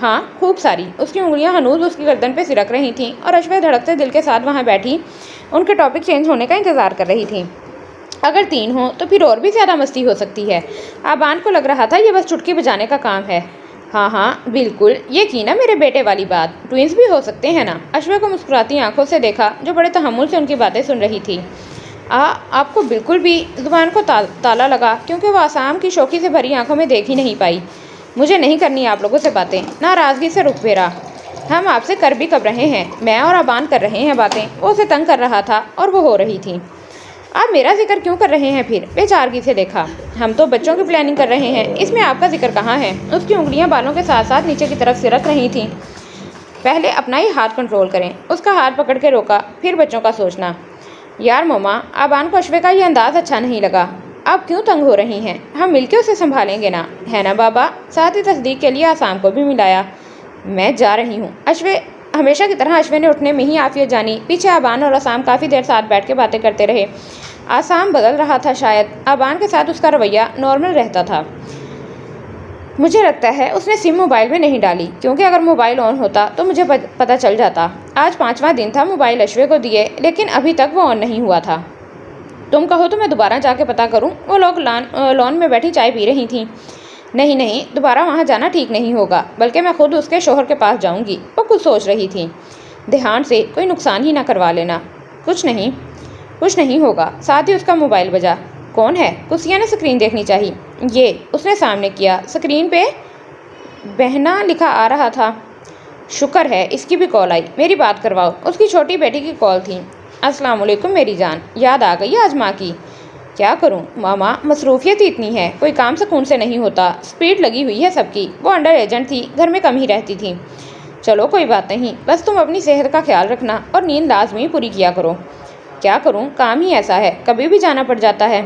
ہاں خوب ساری۔ اس کی انگلیاں ہنوز اس کی گردن پہ سرک رہی تھیں اور اشوے دھڑکتے دل کے ساتھ وہاں بیٹھی ان کے ٹاپک چینج ہونے کا انتظار کر رہی تھیں۔ اگر 3 ہوں تو پھر اور بھی زیادہ مستی ہو سکتی ہے۔ آبان کو لگ رہا تھا یہ بس چٹکی بجانے کا کام ہے۔ ہاں ہاں بالکل، یہ کی نا میرے بیٹے والی بات، ٹوئنس بھی ہو سکتے ہیں نا؟ اشوے کو مسکراتی آنکھوں سے دیکھا جو بڑے تحمل سے ان کی باتیں سن رہی تھی۔ آپ کو بالکل بھی زبان کو تالا لگا کیونکہ وہ آسام کی شوخی سے بھری آنکھوں میں دیکھ ہی نہیں پائی۔ مجھے نہیں کرنی آپ لوگوں سے باتیں، ناراضگی سے رخ پھیرا۔ ہم آپ سے کر بھی کب رہے ہیں، میں اور آبان کر رہے ہیں باتیں۔ وہ اسے تنگ کر رہا تھا اور وہ ہو رہی تھی۔ آپ میرا ذکر کیوں کر رہے ہیں پھر؟ بےچارگی سے دیکھا۔ ہم تو بچوں کی پلاننگ کر رہے ہیں، اس میں آپ کا ذکر کہاں ہے؟ اس کی انگلیاں بالوں کے ساتھ ساتھ نیچے کی طرف سرک رہی تھیں۔ پہلے اپنا ہی ہاتھ کنٹرول کریں۔ اس کا ہاتھ پکڑ کے روکا، پھر بچوں کا سوچنا۔ یار موما، آبان کو اشوے کا یہ انداز اچھا نہیں لگا۔ آپ کیوں تنگ ہو رہی ہیں؟ ہم مل کے اسے سنبھالیں گے نا، ہے نا بابا؟ ساتھ ہی تصدیق کے لیے آسام کو بھی ملایا۔ میں جا رہی ہوں۔ ہمیشہ کی طرح اشوے نے اٹھنے میں ہی عافیت جانی۔ پیچھے آبان اور آسام کافی دیر ساتھ بیٹھ کے باتیں کرتے رہے۔ آسام بدل رہا تھا شاید، آبان کے ساتھ اس کا رویہ نارمل رہتا تھا۔ مجھے لگتا ہے اس نے سم موبائل میں نہیں ڈالی، کیونکہ اگر موبائل آن ہوتا تو مجھے پتہ چل جاتا۔ آج 5واں دن تھا موبائل اشوے کو دیے، لیکن ابھی تک وہ آن نہیں ہوا تھا۔ تم کہو تو میں دوبارہ جا کے پتہ کروں؟ وہ لوگ لان میں بیٹھی چائے پی رہی تھیں۔ نہیں، دوبارہ وہاں جانا ٹھیک نہیں ہوگا، بلکہ میں خود اس کے شوہر کے پاس جاؤں گی۔ وہ کچھ سوچ رہی تھی۔ دھیان سے، کوئی نقصان ہی نہ کروا لینا۔ کچھ نہیں ہوگا۔ ساتھ ہی اس کا موبائل بجا۔ کون ہے؟ کسیا نے سکرین دیکھنی چاہی۔ یہ اس نے سامنے کیا۔ سکرین پہ بہنا لکھا آ رہا تھا۔ شکر ہے اس کی بھی کال آئی، میری بات کرواؤ۔ اس کی چھوٹی بیٹی کی کال تھی۔ السلام علیکم میری جان، یاد آ گئی آج ماں کی؟ کیا کروں ماما، مصروفیت ہی اتنی ہے، کوئی کام سکون سے نہیں ہوتا۔ اسپیڈ لگی ہوئی ہے سب کی۔ وہ انڈر ایجنٹ تھی، گھر میں کم ہی رہتی تھی۔ چلو کوئی بات نہیں، بس تم اپنی صحت کا خیال رکھنا اور نیند لازمی پوری کیا کرو۔ کیا کروں، کام ہی ایسا ہے، کبھی بھی جانا پڑ جاتا ہے۔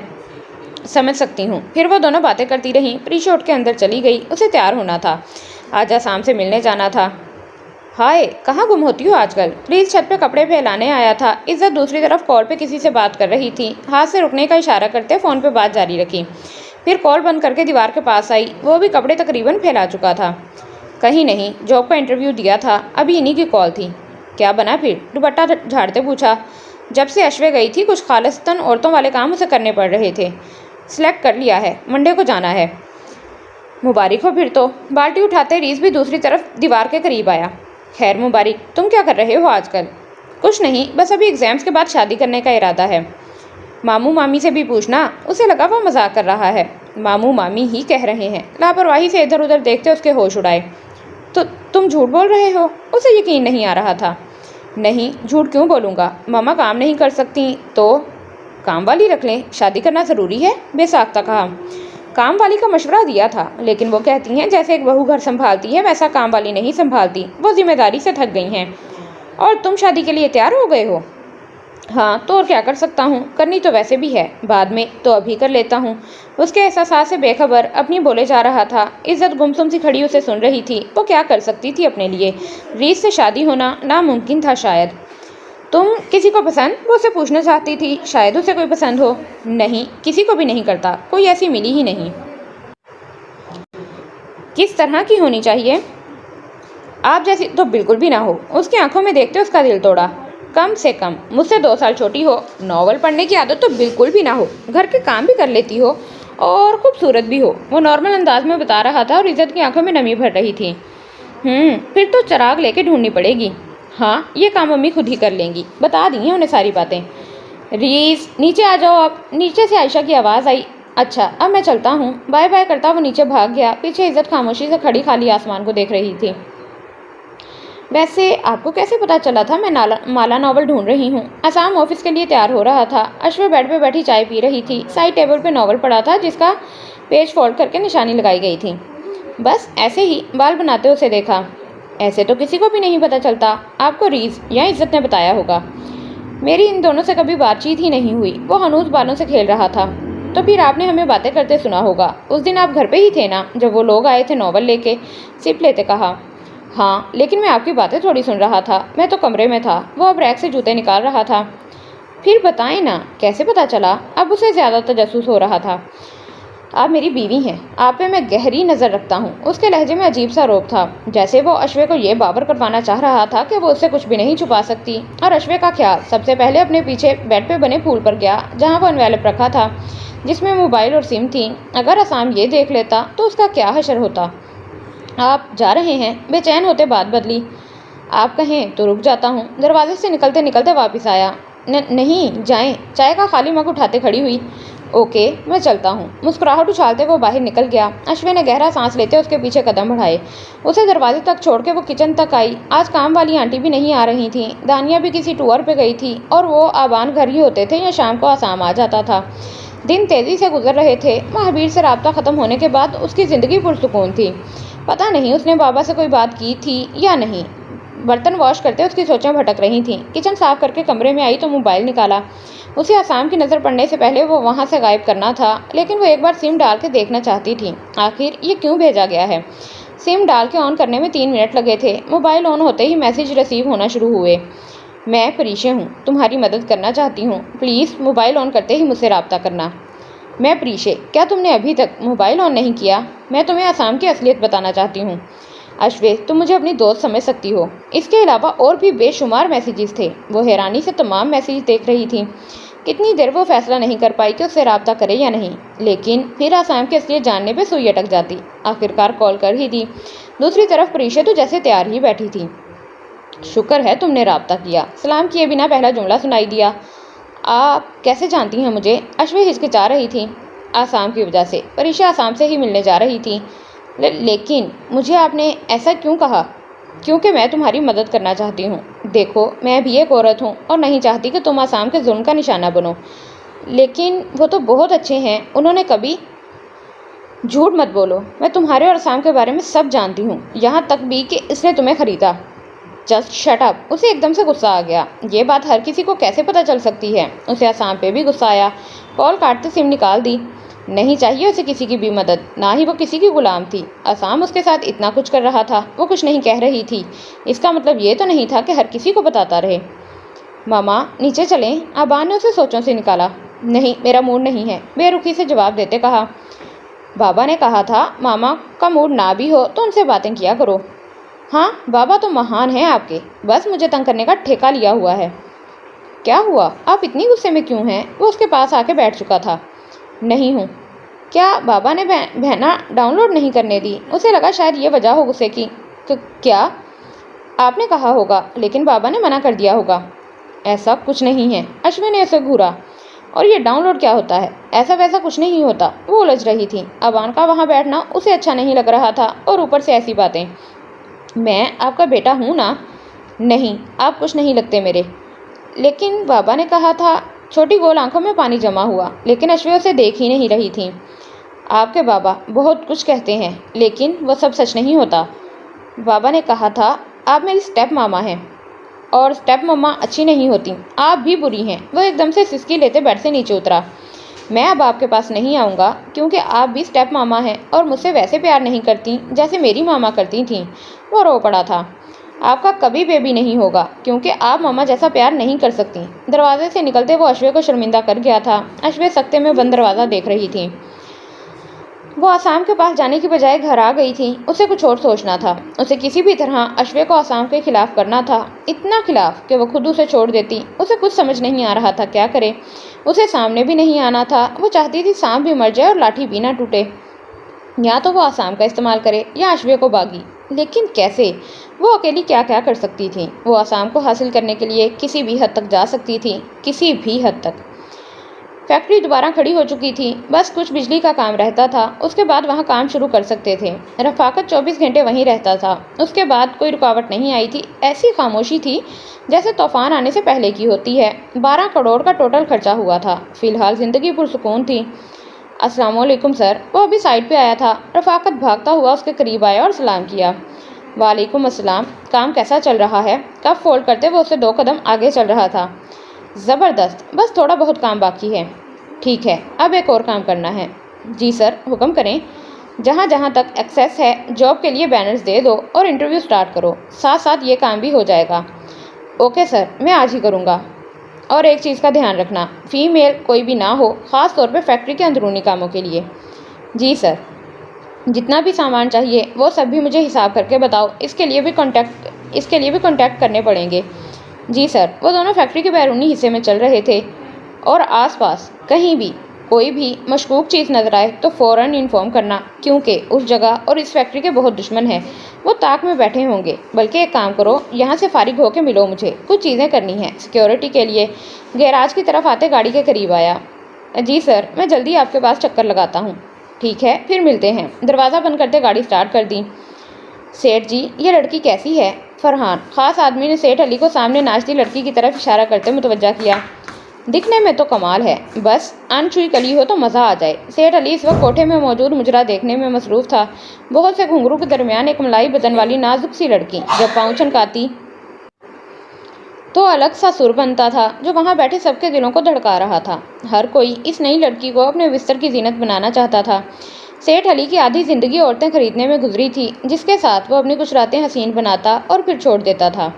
سمجھ سکتی ہوں۔ پھر وہ دونوں باتیں کرتی رہیں۔ پریشا اٹھ کے اندر چلی گئی، اسے تیار ہونا تھا، آج آسام سے ملنے جانا تھا۔ ہائے، کہاں گم ہوتی ہو آج کل؟ پلیز چھت پہ کپڑے پھیلانے آیا تھا۔ عزت دوسری طرف کال پہ کسی سے بات کر رہی تھی، ہاتھ سے رکنے کا اشارہ کرتے فون پہ بات جاری رکھی۔ پھر کال بند کر کے دیوار کے پاس آئی، وہ بھی کپڑے تقریباً پھیلا چکا تھا۔ کہیں نہیں، جاب کا انٹرویو دیا تھا، ابھی انہی کی کال تھی۔ کیا بنا پھر؟ دوپٹہ جھاڑتے پوچھا۔ جب سے اشوے گئی تھی کچھ خالصتاً عورتوں والے کام اسے کرنے پڑ رہے تھے۔ سلیکٹ کر لیا ہے، منڈے کو جانا ہے۔ مبارک ہو پھر تو۔ بالٹی اٹھاتے ریز بھی دوسری طرف دیوار کے قریب آیا۔ خیر مبارک، تم کیا کر رہے ہو آج کل؟ کچھ نہیں، بس ابھی ایگزامز کے بعد شادی کرنے کا ارادہ ہے۔ ماموں مامی سے بھی پوچھنا۔ اسے لگا وہ مذاق کر رہا ہے۔ ماموں مامی ہی کہہ رہے ہیں۔ لاپرواہی سے ادھر ادھر دیکھتے اس کے ہوش اڑائے۔ تو تم جھوٹ بول رہے ہو؟ اسے یقین نہیں آ رہا تھا۔ نہیں، جھوٹ کیوں بولوں گا؟ ماما کام نہیں کر سکتی تو کام والی رکھ لیں، شادی کرنا ضروری ہے؟ بے ساختہ کہا۔ کام والی کا مشورہ دیا تھا، لیکن وہ کہتی ہیں جیسے ایک بہو گھر سنبھالتی ہے ویسا کام والی نہیں سنبھالتی، وہ ذمہ داری سے تھک گئی ہیں۔ اور تم شادی کے لیے تیار ہو گئے ہو؟ ہاں تو اور کیا کر سکتا ہوں، کرنی تو ویسے بھی ہے، بعد میں تو ابھی کر لیتا ہوں۔ اس کے احساسات سے بے خبر اپنی بولے جا رہا تھا۔ عزت گمسم سی کھڑی اسے سن رہی تھی۔ وہ کیا کر سکتی تھی اپنے لیے؟ ریز سے شادی ہونا ناممکن تھا شاید۔ تم کسی کو پسند؟ وہ اسے پوچھنا چاہتی تھی، شاید اسے کوئی پسند ہو۔ نہیں، کسی کو بھی نہیں کرتا، کوئی ایسی ملی ہی نہیں۔ کس طرح کی ہونی چاہیے؟ آپ جیسی تو بالکل بھی نہ ہو۔ اس کی آنکھوں میں دیکھتے اس کا دل توڑا۔ کم سے کم مجھ سے 2 سال چھوٹی ہو، ناول پڑھنے کی عادت تو بالکل بھی نہ ہو، گھر کے کام بھی کر لیتی ہو اور خوبصورت بھی ہو۔ وہ نارمل انداز میں بتا رہا تھا اور عزت کی آنکھوں میں نمی بھر رہی تھی۔ پھر تو چراغ لے کے ڈھونڈنی پڑے گی۔ ہاں، یہ کام امی خود ہی کر لیں گی، بتا دی ہیں انہیں ساری باتیں۔ ریز نیچے آ جاؤ اب۔ نیچے سے عائشہ کی آواز آئی۔ اچھا اب میں چلتا ہوں، بائے بائے کرتا وہ نیچے بھاگ گیا۔ پیچھے عزت خاموشی سے کھڑی خالی آسمان کو دیکھ رہی تھی۔ ویسے آپ کو کیسے پتا چلا تھا میں مالا ناول ڈھونڈ رہی ہوں؟ آسام آفس کے لیے تیار ہو رہا تھا۔ اشوے بیڈ پہ بیٹھی چائے پی رہی تھی۔ سائڈ ٹیبل پہ ناول پڑا تھا جس کا پیج فولڈ کر کے نشانی لگائی گئی تھی۔ بس ایسے ہی بال بناتے اسے دیکھا۔ ایسے تو کسی کو بھی نہیں پتا چلتا، آپ کو ریز یا عزت نے بتایا ہوگا۔ میری ان دونوں سے کبھی بات چیت ہی نہیں ہوئی، وہ ہنوز بالوں سے کھیل رہا تھا۔ تو پھر آپ نے ہمیں باتیں کرتے سنا ہوگا، اس دن آپ گھر پہ ہی تھے نا جب وہ لوگ آئے تھے ناول لے کے؟ سپ لیتے کہا۔ ہاں، لیکن میں آپ کی باتیں تھوڑی سن رہا تھا، میں تو کمرے میں تھا۔ وہ اب ریک سے جوتے نکال رہا تھا۔ پھر بتائیں نا کیسے پتا چلا؟ اب اسے زیادہ تجسس ہو رہا تھا۔ آپ میری بیوی ہیں، آپ پہ میں گہری نظر رکھتا ہوں۔ اس کے لہجے میں عجیب سا روب تھا، جیسے وہ اشوے کو یہ باور کروانا چاہ رہا تھا کہ وہ اس سے کچھ بھی نہیں چھپا سکتی۔ اور اشوے کا خیال سب سے پہلے اپنے پیچھے بیڈ پہ بنے پھول پر گیا، جہاں وہ انویلپ رکھا تھا جس میں موبائل اور سم تھی۔ اگر عصام یہ دیکھ لیتا تو اس کا کیا حشر ہوتا۔ آپ جا رہے ہیں؟ بے چین ہوتے بات بدلی۔ آپ کہیں تو رک جاتا ہوں۔ دروازے سے نکلتے نکلتے واپس آیا۔ نہیں جائیں، چائے کا خالی مگ اٹھاتے کھڑی ہوئی۔ اوکے میں چلتا ہوں۔ مسکراہٹ اچھالتے وہ باہر نکل گیا۔ اشوے نے گہرا سانس لیتے اس کے پیچھے قدم بڑھائے۔ اسے دروازے تک چھوڑ کے وہ کچن تک آئی۔ آج کام والی آنٹی بھی نہیں آ رہی تھیں، دانیہ بھی کسی ٹور پہ گئی تھی اور وہ آبان گھر ہی ہوتے تھے یا شام کو عصام آ جاتا تھا۔ دن تیزی سے گزر رہے تھے۔ مہابیر سے رابطہ ختم ہونے کے بعد اس کی زندگی پرسکون تھی۔ پتہ نہیں اس نے بابا سے کوئی بات کی تھی یا نہیں۔ برتن واش کرتے اس کی سوچیں بھٹک رہی تھیں۔ کچن صاف کر کے کمرے میں آئی تو موبائل نکالا۔ اسے عصام کی نظر پڑنے سے پہلے وہ وہاں سے غائب کرنا تھا، لیکن وہ ایک بار سم ڈال کے دیکھنا چاہتی تھی آخر یہ کیوں بھیجا گیا ہے۔ سم ڈال کے آن کرنے میں 3 منٹ لگے تھے۔ موبائل آن ہوتے ہی میسیج ریسیو ہونا شروع ہوئے۔ میں پریشے ہوں، تمہاری مدد کرنا چاہتی ہوں، پلیز موبائل آن کرتے ہی مجھ سے رابطہ کرنا۔ میں پریشے، کیا تم نے ابھی تک موبائل آن نہیں کیا؟ میں تمہیں عصام کی اصلیت بتانا چاہتی ہوں۔ اشوے تم مجھے اپنی دوست سمجھ سکتی ہو۔ اس کے علاوہ اور بھی بے شمار میسیجز تھے۔ وہ حیرانی سے تمام میسیج دیکھ رہی تھی۔ کتنی دیر وہ فیصلہ نہیں کر پائی کہ اس سے رابطہ کرے یا نہیں، لیکن پھر عصام کی اصلیت جاننے پہ سوئی اٹک جاتی۔ آخرکار کال کر ہی دی۔ دوسری طرف پریشے تو جیسے تیار ہی بیٹھی تھی۔ شکر ہے تم نے رابطہ کیا، سلام کیے بنا پہلا جملہ سنائی دیا۔ آپ کیسے جانتی ہیں مجھے؟ اشوے ہچکچا رہی تھی۔ عصام کی وجہ سے، پریشا عصام سے ہی ملنے جا رہی تھی۔ لیکن مجھے آپ نے ایسا کیوں کہا؟ کیونکہ میں تمہاری مدد کرنا چاہتی ہوں۔ دیکھو میں بھی ایک عورت ہوں اور نہیں چاہتی کہ تم عصام کے ظلم کا نشانہ بنو، لیکن وہ تو بہت اچھے ہیں، انہوں نے کبھی… جھوٹ مت بولو، میں تمہارے اور عصام کے بارے میں سب جانتی ہوں، یہاں تک بھی کہ اس نے تمہیں خریدا۔ Just shut up. اسے ایک دم سے غصہ آ گیا۔ یہ بات ہر کسی کو کیسے پتہ چل سکتی ہے؟ اسے عصام پہ بھی غصہ آیا۔ کال کاٹتے سم نکال دی۔ نہیں چاہیے اسے کسی کی بھی مدد، نہ ہی وہ کسی کی غلام تھی۔ عصام اس کے ساتھ اتنا کچھ کر رہا تھا، وہ کچھ نہیں کہہ رہی تھی، اس کا مطلب یہ تو نہیں تھا کہ ہر کسی کو بتاتا رہے۔ ماما نیچے چلیں؟ آبان نے اسے سوچوں سے نکالا۔ نہیں میرا موڈ نہیں ہے، بے رخی سے جواب دیتے کہا۔ بابا نے کہا تھا ماما کا موڈ نہ بھی ہو تو ان سے باتیں کیا کرو۔ ہاں بابا تو مہان ہیں آپ کے، بس مجھے تنگ کرنے کا ٹھیکہ لیا ہوا ہے۔ کیا ہوا؟ آپ اتنی غصے میں کیوں ہیں؟ وہ اس کے پاس آ کے بیٹھ چکا تھا۔ نہیں ہوں۔ کیا بابا نے بہنا ڈاؤن لوڈ نہیں کرنے دی؟ اسے لگا شاید یہ وجہ ہو غصے کی۔ کیا؟ آپ نے کہا ہوگا لیکن بابا نے منع کر دیا ہوگا۔ ایسا کچھ نہیں ہے۔ اشوے نے اسے گھورا۔ اور یہ ڈاؤن لوڈ کیا ہوتا ہے؟ ایسا ویسا کچھ نہیں ہوتا۔ وہ الجھ رہی تھی۔ ابان کا وہاں بیٹھنا اسے اچھا نہیں لگ رہا تھا اور اوپر سے ایسی باتیں۔ میں آپ کا بیٹا ہوں نا؟ نہیں آپ کچھ نہیں لگتے میرے۔ لیکن بابا نے کہا تھا۔ چھوٹی گول آنکھوں میں پانی جمع ہوا، لیکن اشوے اسے دیکھ ہی نہیں رہی تھی۔ آپ کے بابا بہت کچھ کہتے ہیں لیکن وہ سب سچ نہیں ہوتا۔ بابا نے کہا تھا آپ میری اسٹیپ ماما ہیں اور اسٹیپ ماما اچھی نہیں ہوتی، آپ بھی بری ہیں۔ وہ ایک دم سے سسکی لیتے بیڈ سے نیچے اترا۔ میں اب آپ کے پاس نہیں آؤں گا کیونکہ آپ بھی اسٹیپ ماما ہیں اور مجھ سے ویسے پیار نہیں کرتی جیسے میری ماما کرتی تھیں۔ وہ رو پڑا تھا۔ آپ کا کبھی بیبی نہیں ہوگا کیونکہ آپ ماما جیسا پیار نہیں کر سکتی۔ دروازے سے نکلتے وہ اشوے کو شرمندہ کر گیا تھا۔ اشوے سکتے میں بند دروازہ دیکھ رہی تھی۔ وہ عصام کے پاس جانے کی بجائے گھر آ گئی تھی۔ اسے کچھ اور سوچنا تھا۔ اسے کسی بھی طرح اشوے کو عصام کے خلاف کرنا تھا، اتنا خلاف کہ وہ خود اسے چھوڑ دیتی۔ اسے کچھ سمجھ نہیں آ رہا تھا کیا کرے۔ اسے سامنے بھی نہیں آنا تھا۔ وہ چاہتی تھی سانپ بھی مر جائے اور لاٹھی بھی نہ ٹوٹے۔ یا تو وہ عصام کا استعمال کرے یا اشوے کو باغی، لیکن کیسے؟ وہ اکیلی کیا کیا کر سکتی تھی؟ وہ عصام کو حاصل کرنے کے لیے کسی بھی حد تک جا سکتی تھی، کسی بھی حد تک۔ فیکٹری دوبارہ کھڑی ہو چکی تھی، بس کچھ بجلی کا کام رہتا تھا، اس کے بعد وہاں کام شروع کر سکتے تھے۔ رفاقت 24 گھنٹے وہیں رہتا تھا، اس کے بعد کوئی رکاوٹ نہیں آئی تھی۔ ایسی خاموشی تھی جیسے طوفان آنے سے پہلے کی ہوتی ہے۔ 12 کروڑ کا ٹوٹل خرچہ ہوا تھا۔ فی الحال زندگی پرسکون تھی۔ السلام علیکم سر۔ وہ ابھی سائٹ پہ آیا تھا۔ رفاقت بھاگتا ہوا اس کے قریب آیا اور سلام کیا۔ وعلیکم السلام۔ کام کیسا چل رہا ہے؟ کپ فولڈ کرتے وہ اس سے 2 قدم آگے چل رہا تھا۔ زبردست، بس تھوڑا بہت کام باقی ہے۔ ٹھیک ہے، اب ایک اور کام کرنا ہے۔ جی سر، حکم کریں۔ جہاں جہاں تک ایکسیس ہے جاب کے لیے بینرز دے دو اور انٹرویو سٹارٹ کرو، ساتھ ساتھ یہ کام بھی ہو جائے گا۔ اوکے سر، میں آج ہی کروں گا۔ اور ایک چیز کا دھیان رکھنا، فیمیل کوئی بھی نہ ہو، خاص طور پہ فیکٹری کے اندرونی کاموں کے لیے۔ جی سر، جتنا بھی سامان چاہیے وہ سب بھی مجھے حساب کر کے بتاؤ، اس کے لیے بھی کانٹیکٹ کرنے پڑیں گے۔ جی سر۔ وہ دونوں فیکٹری کے بیرونی حصے میں چل رہے تھے اور آس پاس کہیں بھی کوئی بھی مشکوک چیز نظر آئے تو فوراً انفارم کرنا، کیونکہ اس جگہ اور اس فیکٹری کے بہت دشمن ہیں، وہ طاق میں بیٹھے ہوں گے۔ بلکہ ایک کام کرو، یہاں سے فارغ ہو کے ملو، مجھے کچھ چیزیں کرنی ہیں سیکیورٹی کے لیے۔ گیراج کی طرف آتے گاڑی کے قریب آیا۔ جی سر، میں جلدی آپ کے پاس چکر لگاتا ہوں۔ ٹھیک ہے، پھر ملتے ہیں۔ دروازہ بند کرتے گاڑی سٹارٹ کر دی۔ سیٹھ جی، یہ لڑکی کیسی ہے؟ فرحان خاص آدمی نے سیٹھ علی کو سامنے ناچتی لڑکی کی طرف اشارہ کرتے متوجہ کیا۔ دکھنے میں تو کمال ہے، بس ان چھوئی کلی ہو تو مزہ آ جائے۔ سیٹھ علی اس وقت کوٹھے میں موجود مجرا دیکھنے میں مصروف تھا۔ بہت سے گھنگرو کے درمیان ایک ملائی بدن والی نازک سی لڑکی جب پاؤں چھنکاتی تو الگ سا سر بنتا تھا جو وہاں بیٹھے سب کے دلوں کو دھڑکا رہا تھا۔ ہر کوئی اس نئی لڑکی کو اپنے بستر کی زینت بنانا چاہتا تھا۔ سیٹھ علی کی آدھی زندگی عورتیں خریدنے میں گزری تھی، جس کے ساتھ وہ اپنی کچھ راتیں حسین بناتا اور پھر چھوڑ دیتا تھا۔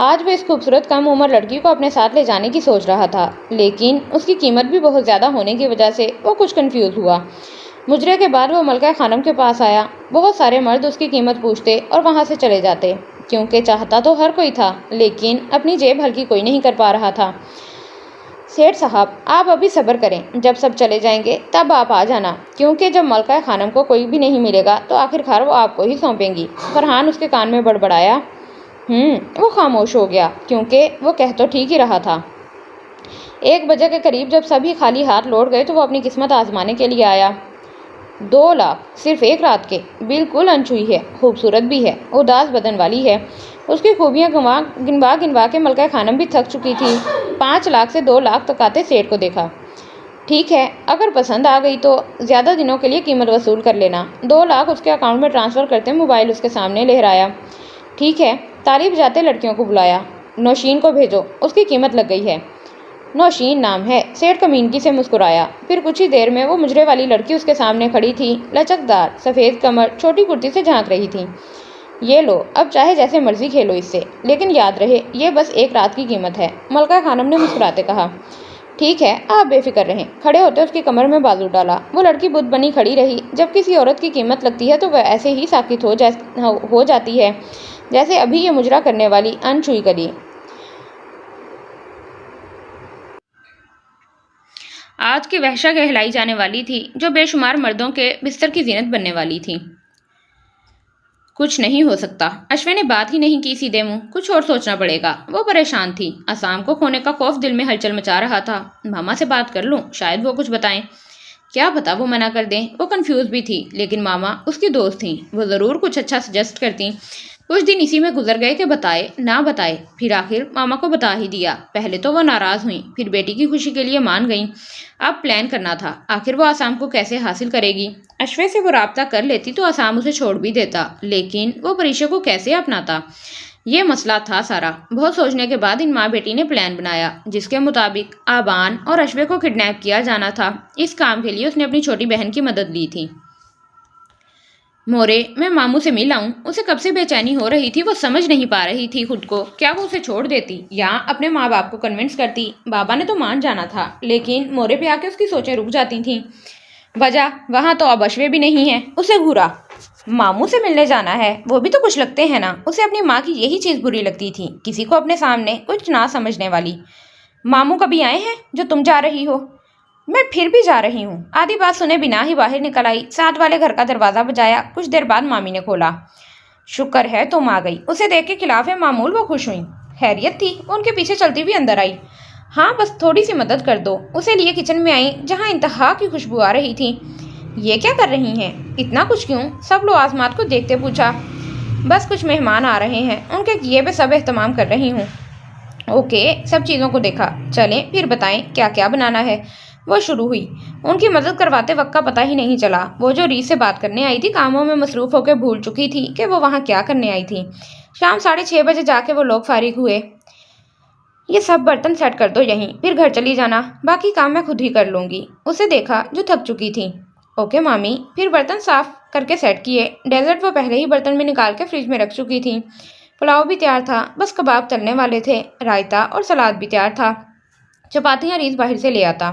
آج وہ اس خوبصورت کم عمر لڑکی کو اپنے ساتھ لے جانے کی سوچ رہا تھا، لیکن اس کی قیمت بھی بہت زیادہ ہونے کی وجہ سے وہ کچھ کنفیوز ہوا۔ مجرے کے بعد وہ ملکہ خانم کے پاس آیا۔ بہت سارے مرد اس کی قیمت پوچھتے اور وہاں سے چلے جاتے، کیونکہ چاہتا تو ہر کوئی تھا، لیکن اپنی جیب ہلکی کوئی نہیں کر پا رہا تھا۔ سیٹھ صاحب، آپ ابھی صبر کریں، جب سب چلے جائیں گے تب آپ آ جانا، کیونکہ جب ملکہ خانم کو کوئی بھی نہیں ملے گا تو آخرکار وہ آپ کو ہی سونپیں گی۔ فرحان اس کے کان میں بڑبڑایا۔ وہ خاموش ہو گیا، کیونکہ وہ کہہ تو ٹھیک ہی رہا تھا۔ 1 بجے کے قریب جب سبھی خالی ہاتھ لوٹ گئے تو وہ اپنی قسمت آزمانے کے لیے آیا۔ 2 لاکھ صرف ایک رات کے؟ بالکل انچوئی ہے، خوبصورت بھی ہے، اداس بدن والی ہے۔ اس کی خوبیاں گنوا کے ملکہ خانم بھی تھک چکی تھی۔ 5 لاکھ سے 2 لاکھ تک آتے سیٹھ کو دیکھا۔ ٹھیک ہے، اگر پسند آ گئی تو زیادہ دنوں کے لیے قیمت وصول کر لینا۔ 2 لاکھ اس کے اکاؤنٹ میں ٹرانسفر کرتے موبائل اس کے سامنے لہرایا۔ ٹھیک ہے، تالی بجاتے لڑکیوں کو بلایا۔ نوشین کو بھیجو، اس کی قیمت لگ گئی ہے۔ نوشین نام ہے، سیٹھ کمینگی سے مسکرایا۔ پھر کچھ ہی دیر میں وہ مجرے والی لڑکی اس کے سامنے کھڑی تھی، لچکدار، سفید کمر، چھوٹی کرتی سے جھانک رہی تھی۔ یہ لو، اب چاہے جیسے مرضی کھیلو اس سے، لیکن یاد رہے یہ بس 1 رات کی قیمت ہے، ملکہ خانم نے مسکراتے کہا۔ ٹھیک ہے، آپ بے فکر رہیں۔ کھڑے ہوتے اس کی کمر میں بازو ڈالا۔ وہ لڑکی بت بنی کھڑی رہی۔ جب کسی عورت کی قیمت لگتی ہے تو وہ ایسے ہی ساکت ہو جاتی ہے جیسے ابھی یہ مجرا کرنے والی انچوئی کلی۔ آج کی وحشہ کہلائی جانے والی تھی، جو بے شمار مردوں کے بستر کی زینت بننے والی تھی۔ کچھ نہیں ہو سکتا، اشوے نے بات ہی نہیں کی سیدھے منہ۔ کچھ اور سوچنا پڑے گا۔ وہ پریشان تھی، اسام کو کھونے کا خوف دل میں ہلچل مچا رہا تھا۔ ماما سے بات کر لوں، شاید وہ کچھ بتائیں۔ کیا پتا وہ منع کر دیں۔ وہ کنفیوز بھی تھی، لیکن ماما اس کی دوست تھیں، وہ ضرور کچھ اچھا سجیسٹ کرتیں۔ کچھ دن اسی میں گزر گئے کہ بتائے نہ بتائے، پھر آخر ماما کو بتا ہی دیا۔ پہلے تو وہ ناراض ہوئیں، پھر بیٹی کی خوشی کے لیے مان گئیں۔ اب پلان کرنا تھا، آخر وہ اسام کو کیسے حاصل کرے گی۔ اشوے سے وہ رابطہ کر لیتی تو اسام اسے چھوڑ بھی دیتا، لیکن وہ پریشا کو کیسے اپناتا، یہ مسئلہ تھا سارا۔ بہت سوچنے کے بعد ان ماں بیٹی نے پلان بنایا، جس کے مطابق آبان اور اشوے کو کڈنیپ کیا جانا تھا۔ اس کام کے لیے اس نے اپنی چھوٹی بہن کی مدد لی تھی۔ مورے، میں ماموں سے مل آؤں؟ اسے کب سے بے چینی ہو رہی تھی، وہ سمجھ نہیں پا رہی تھی خود کو۔ کیا وہ اسے چھوڑ دیتی یا اپنے ماں باپ کو کنونس کرتی؟ بابا نے تو مان جانا تھا، لیکن مورے پہ آ کے اس کی سوچیں رک جاتی تھیں۔ وجہ وہاں تو اب اشوے بھی نہیں ہے۔ اسے گھورا۔ ماموں سے ملنے جانا ہے، وہ بھی تو کچھ لگتے ہیں نا۔ اسے اپنی ماں کی یہی چیز بری لگتی تھی، کسی کو اپنے سامنے کچھ نہ سمجھنے والی۔ ماموں کبھی آئے ہیں جو تم جا رہی ہو؟ میں پھر بھی جا رہی ہوں۔ آدھی بات سنے بنا ہی باہر نکل آئی۔ ساتھ والے گھر کا دروازہ بجایا۔ کچھ دیر بعد مامی نے کھولا۔ شکر ہے تم آ گئی۔ اسے دیکھ کے خلاف معمول وہ خوش ہوئیں۔ خیریت تھی؟ وہ ان کے پیچھے چلتی ہوئی اندر آئی۔ ہاں، بس تھوڑی سی مدد کر دو۔ اسے لیے کچن میں آئیں، جہاں انتہا کی خوشبو آ رہی تھی۔ یہ کیا کر رہی ہیں؟ اتنا کچھ کیوں؟ سب لوازمات کو دیکھتے پوچھا۔ بس کچھ مہمان آ رہے ہیں، ان کے کیے پہ سب اہتمام کر رہی ہوں۔ اوکے، سب چیزوں کو دیکھا، چلیں پھر بتائیں کیا کیا بنانا ہے۔ وہ شروع ہوئی۔ ان کی مدد کرواتے وقت کا پتہ ہی نہیں چلا۔ وہ جو ریت سے بات کرنے آئی تھی، کاموں میں مصروف ہو کے بھول چکی تھی کہ وہ وہاں کیا کرنے آئی تھی۔ شام 6:30 بجے جا کے وہ لوگ فارغ ہوئے۔ یہ سب برتن سیٹ کر دو یہیں، پھر گھر چلی جانا، باقی کام میں خود ہی کر لوں گی۔ اسے دیکھا جو تھک چکی تھی۔ اوکے مامی۔ پھر برتن صاف کر کے سیٹ کیے۔ ڈیزرٹ وہ پہلے ہی برتن میں نکال کے فریج میں رکھ چکی تھی۔ پلاؤ بھی تیار تھا، بس کباب تلنے والے تھے۔ رائتا اور سلاد بھی تیار تھا۔ چپاتیاں ریت باہر سے لے آتا۔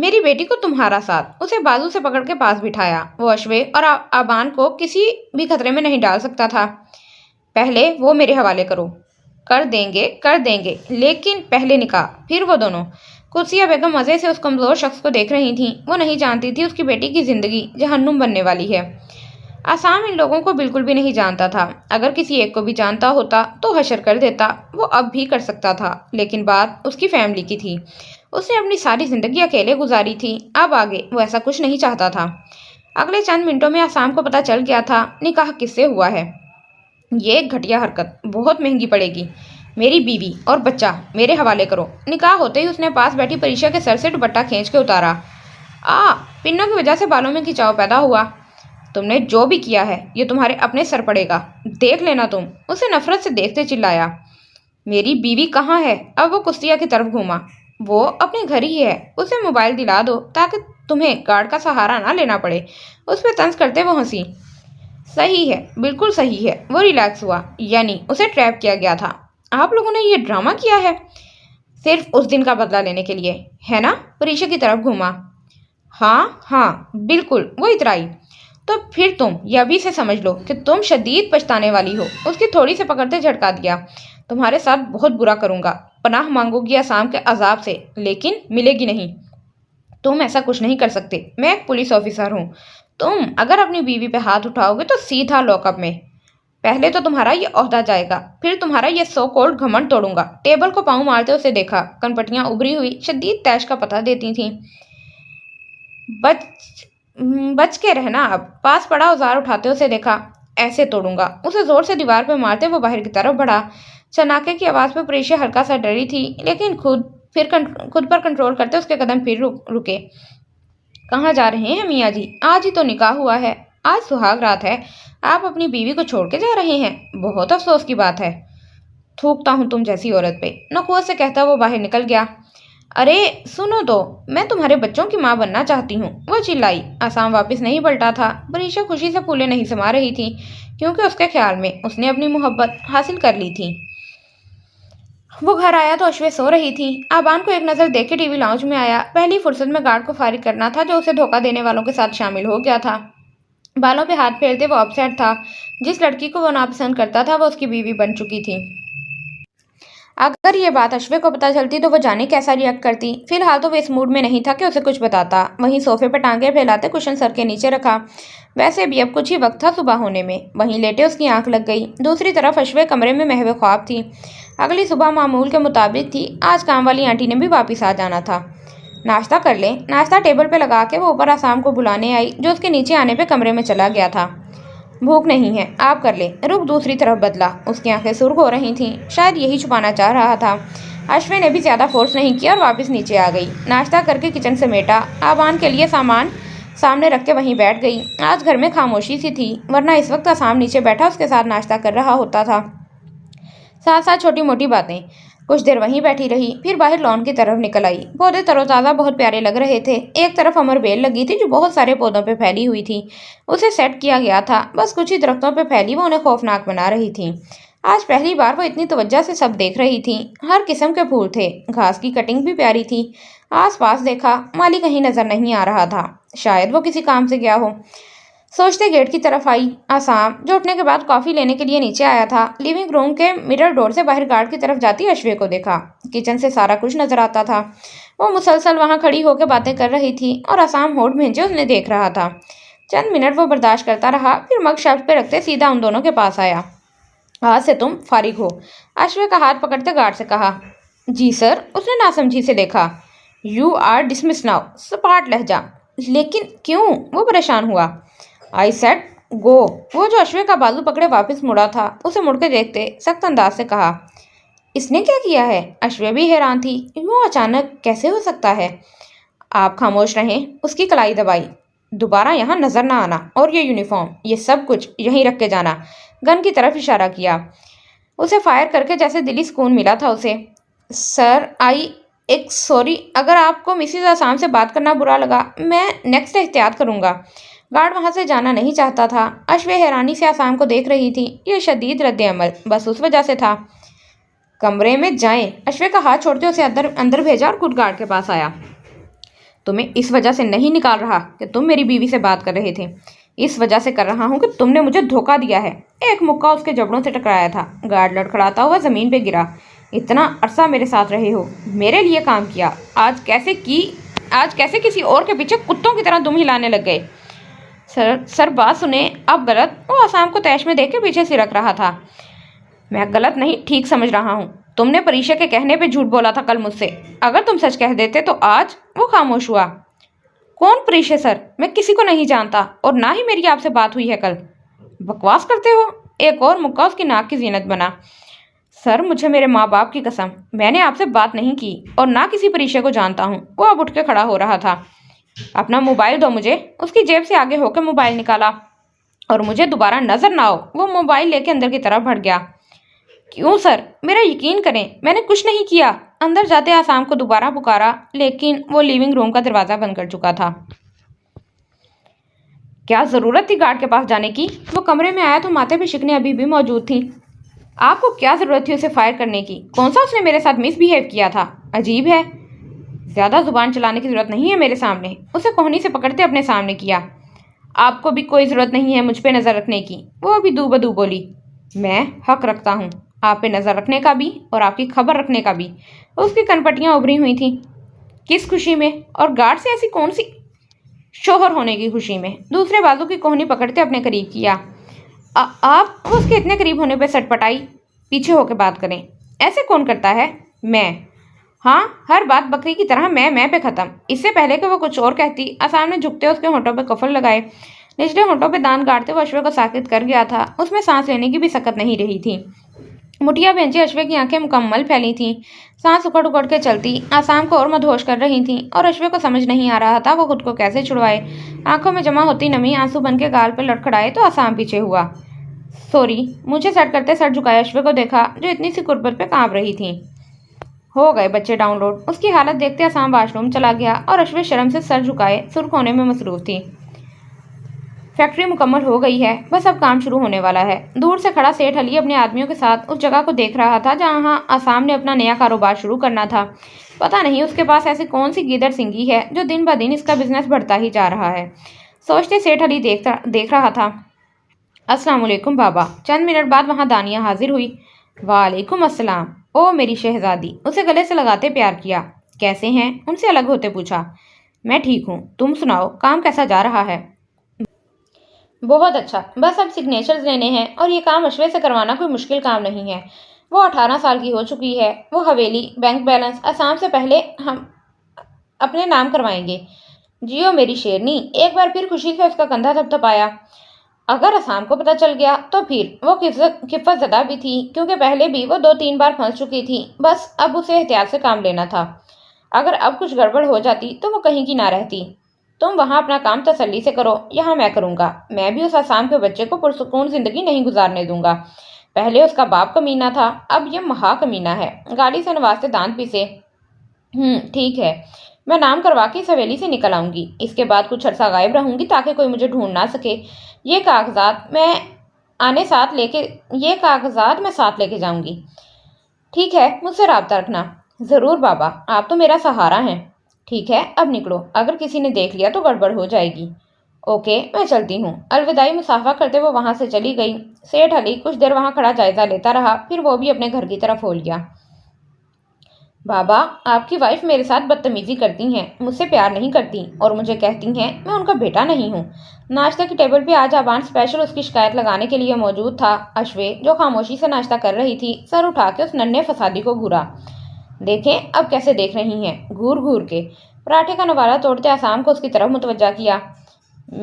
میری بیٹی کو تمہارا ساتھ، اسے بازو سے پکڑ کے پاس بٹھایا۔ وہ اشوے اور آبان کو کسی بھی خطرے میں نہیں ڈال سکتا تھا۔ پہلے وہ میرے حوالے کرو۔ کر دیں گے، لیکن پہلے نکاح، پھر وہ دونوں۔ قدسیہ بیگم مزے سے اس کمزور شخص کو دیکھ رہی تھیں۔ وہ نہیں جانتی تھی اس کی بیٹی کی زندگی جہنم بننے والی ہے۔ عصام ان لوگوں کو بالکل بھی نہیں جانتا تھا۔ اگر کسی ایک کو بھی جانتا ہوتا تو حشر کر دیتا۔ وہ اب بھی کر سکتا تھا، لیکن بات اس کی فیملی کی تھی۔ اس نے اپنی ساری زندگی اکیلے گزاری تھی، اب آگے وہ ایسا کچھ نہیں چاہتا تھا۔ اگلے چند منٹوں میں عصام کو پتہ چل گیا تھا نکاح کس سے ہوا ہے۔ یہ ایک گھٹیا حرکت، بہت مہنگی پڑے گی۔ میری بیوی اور بچہ میرے حوالے کرو۔ نکاح ہوتے ہی اس نے پاس بیٹھی پریشا کے سر سے دوپٹہ کھینچ کے اتارا۔ پنوں کی وجہ سے بالوں میں کھچاؤ پیدا ہوا۔ تم نے جو بھی کیا ہے یہ تمہارے اپنے سر پڑے گا، دیکھ لینا تم، اسے نفرت سے دیکھتے چلایا۔ میری بیوی کہاں ہے؟ اب وہ قدسیہ کی طرف گھوما۔ وہ اپنے گھر ہی ہے، اسے موبائل دلا دو تاکہ تمہیں گارڈ کا سہارا نہ لینا پڑے۔ اس پہ طنز کرتے وہ ہنسی۔ صحیح ہے، بالکل صحیح ہے۔ وہ ریلیکس ہوا، یعنی اسے ٹریپ کیا گیا تھا۔ آپ لوگوں نے یہ ڈرامہ کیا ہے صرف اس دن کا بدلہ لینے کے لیے، ہے نا؟ پریشا کی طرف گھوما۔ ہاں بالکل، وہ اترائی۔ تو پھر تم یہ ابھی سے سمجھ لو کہ تم شدید پچھتانے والی ہو۔ اس کی تھوڑی سے پکڑتے جھٹکا دیا۔ تمہارے ساتھ بہت برا کروں گا، پناہ مانگو گی عصام کے عذاب سے، لیکن ملے گی نہیں۔ تم ایسا کچھ نہیں کر سکتے، میں ایک پولیس آفیسر ہوں۔ تم اگر اپنی بیوی پہ ہاتھ اٹھاؤ گے تو سیدھا لاک اپ میں۔ پہلے تو تمہارا یہ عہدہ جائے گا، پھر تمہارا یہ سو کولڈ گھمنڈ توڑوں گا۔ ٹیبل کو پاؤں مارتے اسے دیکھا، کنپٹیاں ابری ہوئی شدید تیش کا پتہ دیتی تھیں۔ بچ کے رہنا۔ اب پاس پڑا اوزار اٹھاتے اسے دیکھا۔ ایسے توڑوں گا۔ اسے زور سے دیوار پہ مارتے وہ باہر کی طرف بڑھا۔ چناکے کی آواز پہ پریشا ہلکا سا ڈری تھی، لیکن خود پر کنٹرول کرتے اس کے قدم پھر رکے۔ کہاں جا رہے ہیں میاں جی؟ آج ہی تو نکاح ہوا ہے، آج سہاگ رات ہے، آپ اپنی بیوی کو چھوڑ کے جا رہے ہیں؟ بہت افسوس کی بات ہے۔ تھوکتا ہوں تم جیسی عورت پہ، نخوت سے کہتا وہ باہر نکل گیا۔ ارے سنو تو، میں تمہارے بچوں کی ماں بننا چاہتی ہوں، وہ چلائی۔ عصام واپس نہیں پلٹا تھا۔ پریشا خوشی سے پھولے نہیں سما رہی تھی، کیونکہ اس کے خیال میں اس نے اپنی محبت حاصل کر لی تھی۔ وہ گھر آیا تو اشوے سو رہی تھی۔ آبان کو ایک نظر دیکھ کے ٹی وی لاؤنج میں آیا۔ پہلی فرصت میں گارڈ کو فارغ کرنا تھا جو اسے دھوکہ دینے والوں کے ساتھ شامل ہو گیا تھا۔ بالوں پہ ہاتھ پھیرتے وہ اپ سیٹ تھا۔ جس لڑکی کو وہ ناپسند کرتا تھا وہ اس کی بیوی بن چکی تھی۔ اگر یہ بات اشوے کو پتہ چلتی تو وہ جانے کیسا ریئیکٹ کرتی۔ فی الحال تو وہ اس موڈ میں نہیں تھا کہ اسے کچھ بتاتا۔ وہیں صوفے پہ ٹانگیں پھیلاتے کشن سر کے نیچے رکھا۔ ویسے بھی اب کچھ ہی وقت تھا صبح ہونے میں۔ وہیں لیٹے اس کی آنکھ لگ گئی۔ دوسری طرف اشوے کمرے میں محو خواب تھی۔ اگلی صبح معمول کے مطابق تھی۔ آج کام والی آنٹی نے بھی واپس آ جانا تھا۔ ناشتہ کر لیں۔ ناشتہ ٹیبل پہ لگا کے وہ اوپر عصام کو بلانے آئی جو اس کے نیچے آنے پہ کمرے میں چلا گیا تھا۔ بھوک نہیں ہے، آپ کر لیں۔ رخ دوسری طرف بدلا۔ اس کی آنکھیں سرخ ہو رہی تھیں، شاید یہی چھپانا چاہ رہا تھا۔ اشوے نے بھی زیادہ فورس نہیں کیا اور واپس نیچے آ گئی۔ ناشتہ کر کے کچن سمیٹا، آبان کے لیے سامان سامنے رکھ کے وہیں بیٹھ گئی۔ آج گھر میں خاموشی سی تھی، ورنہ اس وقت عصام نیچے بیٹھا اس کے ساتھ ناشتہ کر رہا ہوتا تھا۔ ساتھ ساتھ چھوٹی موٹی باتیں۔ کچھ دیر وہیں بیٹھی رہی، پھر باہر لان کی طرف نکل آئی۔ پودے تر و تازہ بہت پیارے لگ رہے تھے۔ ایک طرف امر بیل لگی تھی جو بہت سارے پودوں پہ پھیلی ہوئی تھی۔ اسے سیٹ کیا گیا تھا، بس کچھ ہی درختوں پہ پھیلی وہ انہیں خوفناک بنا رہی تھی۔ آج پہلی بار وہ اتنی توجہ سے سب دیکھ رہی تھی۔ ہر قسم کے پھول تھے، گھاس کی کٹنگ بھی پیاری تھی۔ آس پاس دیکھا، مالی کہیں نظر نہیں آ رہا تھا، شاید وہ کسی کام سے گیا ہو۔ سوچتے گیٹ کی طرف آئی۔ عصام جو اٹھنے کے بعد کافی لینے کے لیے نیچے آیا تھا، لیونگ روم کے مرر ڈور سے باہر گارڈ کی طرف جاتی اشوے کو دیکھا۔ کچن سے سارا کچھ نظر آتا تھا۔ وہ مسلسل وہاں کھڑی ہو کے باتیں کر رہی تھی اور عصام ہونٹ بھینجے انہیں دیکھ رہا تھا۔ چند منٹ وہ برداشت کرتا رہا، پھر مگ شیلف پہ رکھتے سیدھا ان دونوں کے پاس آیا۔ آج سے تم فارغ ہو، اشوے کا ہاتھ پکڑتے گارڈ سے کہا۔ جی سر، اس نے ناسمجھی سے دیکھا۔ یو آر ڈسمس ناؤ، سپاٹ لہجہ۔ لیکن کیوں؟ وہ پریشان ہوا۔ I said go. وہ جو اشوے کا بازو پکڑے واپس مڑا تھا، اسے مڑ کے دیکھتے سخت انداز سے کہا۔ اس نے کیا کیا ہے؟ اشوے بھی حیران تھی، یوں اچانک کیسے ہو سکتا ہے؟ آپ خاموش رہیں، اس کی کلائی دبائی۔ دوبارہ یہاں نظر نہ آنا، اور یہ یونیفارم، یہ سب کچھ یہیں رکھ کے جانا۔ گن کی طرف اشارہ کیا۔ اسے فائر کر کے جیسے دلی سکون ملا تھا اسے۔ سر ایک سوری، اگر آپ کو مسز عصام سے بات کرنا برا لگا، میں نیکسٹ احتیاط کروں گا۔ گارڈ وہاں سے جانا نہیں چاہتا تھا۔ اشوے حیرانی سے عصام کو دیکھ رہی تھی۔ یہ شدید رد عمل بس اس وجہ سے تھا۔ کمرے میں جائیں۔ اشوے کا ہاتھ چھوڑتے اسے اندر بھیجا اور خود گارڈ کے پاس آیا۔ تمہیں اس وجہ سے نہیں نکال رہا کہ تم میری بیوی سے بات کر رہے تھے، اس وجہ سے کر رہا ہوں کہ تم نے مجھے دھوکہ دیا ہے۔ ایک مکہ اس کے جبڑوں سے ٹکرایا تھا، گارڈ لڑکھڑاتا ہوا زمین پہ گرا۔ اتنا عرصہ میرے ساتھ رہے ہو، میرے لیے کام کیا، آج کیسے کسی اور کے پیچھے کتوں کی طرح دم ہلانے لگ گئے؟ سر بات سنیں، اب غلط۔ وہ آسام کو تیش میں دیکھ کے پیچھے سرک رہا تھا۔ میں غلط نہیں، ٹھیک سمجھ رہا ہوں۔ تم نے پریشا کے کہنے پہ جھوٹ بولا تھا کل مجھ سے، اگر تم سچ کہہ دیتے تو آج۔ وہ خاموش ہوا۔ کون پریشا سر؟ میں کسی کو نہیں جانتا، اور نہ ہی میری آپ سے بات ہوئی ہے کل۔ بکواس کرتے ہو؟ ایک اور مکہ اس کی ناک کی زینت بنا۔ سر مجھے میرے ماں باپ کی قسم، میں نے آپ سے بات نہیں کی اور نہ کسی پریشا کو جانتا ہوں۔ وہ اب اٹھ کے کھڑا ہو رہا تھا۔ اپنا موبائل دو مجھے۔ اس کی جیب سے آگے ہو کے موبائل نکالا، اور مجھے دوبارہ نظر نہ ہو۔ وہ موبائل لے کے اندر کی طرف بڑھ گیا۔ کیوں سر؟ میرا یقین کریں، میں نے کچھ نہیں کیا۔ اندر جاتے آسام کو دوبارہ پکارا، لیکن وہ لیونگ روم کا دروازہ بند کر چکا تھا۔ کیا ضرورت تھی گارڈ کے پاس جانے کی؟ وہ کمرے میں آیا تو ماتھے پہ شکنیں ابھی بھی موجود تھیں۔ آپ کو کیا ضرورت تھی اسے فائر کرنے کی؟ کون سا اس نے میرے ساتھ مس بیہیو کیا تھا؟ عجیب ہے، زیادہ زبان چلانے کی ضرورت نہیں ہے میرے سامنے۔ اسے کوہنی سے پکڑتے اپنے سامنے کیا۔ آپ کو بھی کوئی ضرورت نہیں ہے مجھ پہ نظر رکھنے کی، وہ ابھی دو بدو بولی۔ میں حق رکھتا ہوں آپ پہ نظر رکھنے کا بھی اور آپ کی خبر رکھنے کا بھی۔ اس کی کنپٹیاں ابھری ہوئی تھیں۔ کس خوشی میں؟ اور گارڈ سے ایسی کون سی؟ شوہر ہونے کی خوشی میں۔ دوسرے بازو کی کوہنی پکڑتے اپنے قریب کیا۔ آپ اس کے اتنے قریب ہونے پہ سٹ پٹائی۔ پیچھے ہو کے بات کریں۔ ایسے کون کرتا ہے؟ میں۔ ہاں، ہر بات بکری کی طرح میں پہ ختم۔ اس سے پہلے کہ وہ کچھ اور کہتی، آسام نے جھکتے اس کے ہونٹوں پہ کفل لگائے۔ نچلے ہونٹوں پہ دانت گاڑتے وہ اشوے کو ساکت کر گیا تھا۔ اس میں سانس لینے کی بھی سکت نہیں رہی تھی۔ مٹھیاں بھینچے اشوے کی آنکھیں مکمل پھیلی تھیں، سانس اکڑ اکڑ کے چلتی، آسام کو اور مدہوش کر رہی تھیں، اور اشوے کو سمجھ نہیں آ رہا تھا وہ خود کو کیسے چھڑوائے۔ آنکھوں میں جمع ہوتی نمی آنسو بن کے گال پہ لڑکھڑائے تو آسام پیچھے ہوا۔ سوری، مجھے سیٹ کرتے سر جھکائے اشوے کو دیکھا جو اتنی سی قربت پہ کانپ رہی تھی۔ ہو گئے بچے ڈاؤن لوڈ۔ اس کی حالت دیکھتے آسام واش روم چلا گیا اور اشوے شرم سے سر جھکائے سرخ ہونے میں مصروف تھی۔ فیکٹری مکمل ہو گئی ہے، بس اب کام شروع ہونے والا ہے۔ دور سے کھڑا سیٹھ علی اپنے آدمیوں کے ساتھ اس جگہ کو دیکھ رہا تھا جہاں آسام نے اپنا نیا کاروبار شروع کرنا تھا۔ پتہ نہیں اس کے پاس ایسی کون سی گیدڑ سنگھی ہے جو دن بہ دن اس کا بزنس بڑھتا ہی جا رہا ہے، سوچتے سیٹھ علی دیکھ رہا تھا۔ السلام علیکم بابا۔ چند منٹ بعد وہاں دانیہ حاضر ہوئی۔ وعلیکم السلام۔ او میری شہزادی، اسے گلے سے لگاتے پیار کیا۔ کیسے ہیں؟ ان سے الگ ہوتے پوچھا۔ میں ٹھیک ہوں، تم سناؤ، کام کیسا جا رہا ہے؟ بہت اچھا، بس اب سگنیچرز لینے ہیں، اور یہ کام اشوے سے کروانا کوئی مشکل کام نہیں ہے۔ وہ 18 سال کی ہو چکی ہے۔ وہ حویلی، بینک بیلنس آسام سے پہلے ہم اپنے نام کروائیں گے۔ جیو میری شیرنی۔ ایک بار پھر خوشی سے اس کا کندھا تھپتھپایا۔ اگر آسام کو پتہ چل گیا تو پھر؟ وہ خفت زدہ بھی تھی کیونکہ پہلے بھی وہ 2-3 بار پھنس چکی تھی، بس اب اسے احتیاط سے کام لینا تھا۔ اگر اب کچھ گڑبڑ ہو جاتی تو وہ کہیں کی نہ رہتی۔ تم وہاں اپنا کام تسلی سے کرو، یہاں میں کروں گا۔ میں بھی اس آسام کے بچے کو پرسکون زندگی نہیں گزارنے دوں گا۔ پہلے اس کا باپ کمینہ تھا، اب یہ مہا کمینہ ہے۔ گالی سے نوازتے دانت پیسے۔ ٹھیک ہے، میں نام کروا کے اس حویلی سے نکل آؤں گی۔ اس کے بعد کچھ عرصہ غائب رہوں گی تاکہ کوئی مجھے ڈھونڈ نہ سکے۔ یہ کاغذات میں ساتھ لے کے جاؤں گی۔ ٹھیک ہے، مجھ سے رابطہ رکھنا۔ ضرور بابا، آپ تو میرا سہارا ہیں۔ ٹھیک ہے، اب نکلو، اگر کسی نے دیکھ لیا تو گڑبڑ ہو جائے گی۔ اوکے، میں چلتی ہوں۔ الوداعی مصافحہ کرتے وہ وہاں سے چلی گئی۔ سیٹھ علی کچھ دیر وہاں کھڑا جائزہ لیتا رہا، پھر وہ بھی اپنے گھر کی طرف ہو لیا۔ بابا، آپ کی وائف میرے ساتھ بدتمیزی کرتی ہیں، مجھ سے پیار نہیں کرتی، اور مجھے کہتی ہیں میں ان کا بیٹا نہیں ہوں۔ ناشتہ کی ٹیبل پہ آج آبان اسپیشل اس کی شکایت لگانے کے لیے موجود تھا۔ اشوے، جو خاموشی سے ناشتہ کر رہی تھی، سر اٹھا کے اس ننھے فسادی کو گھورا۔ دیکھیں اب کیسے دیکھ رہی ہیں، گھور گھور کے۔ پراٹھے کا نوالہ توڑتے آسام کو اس کی طرف متوجہ کیا۔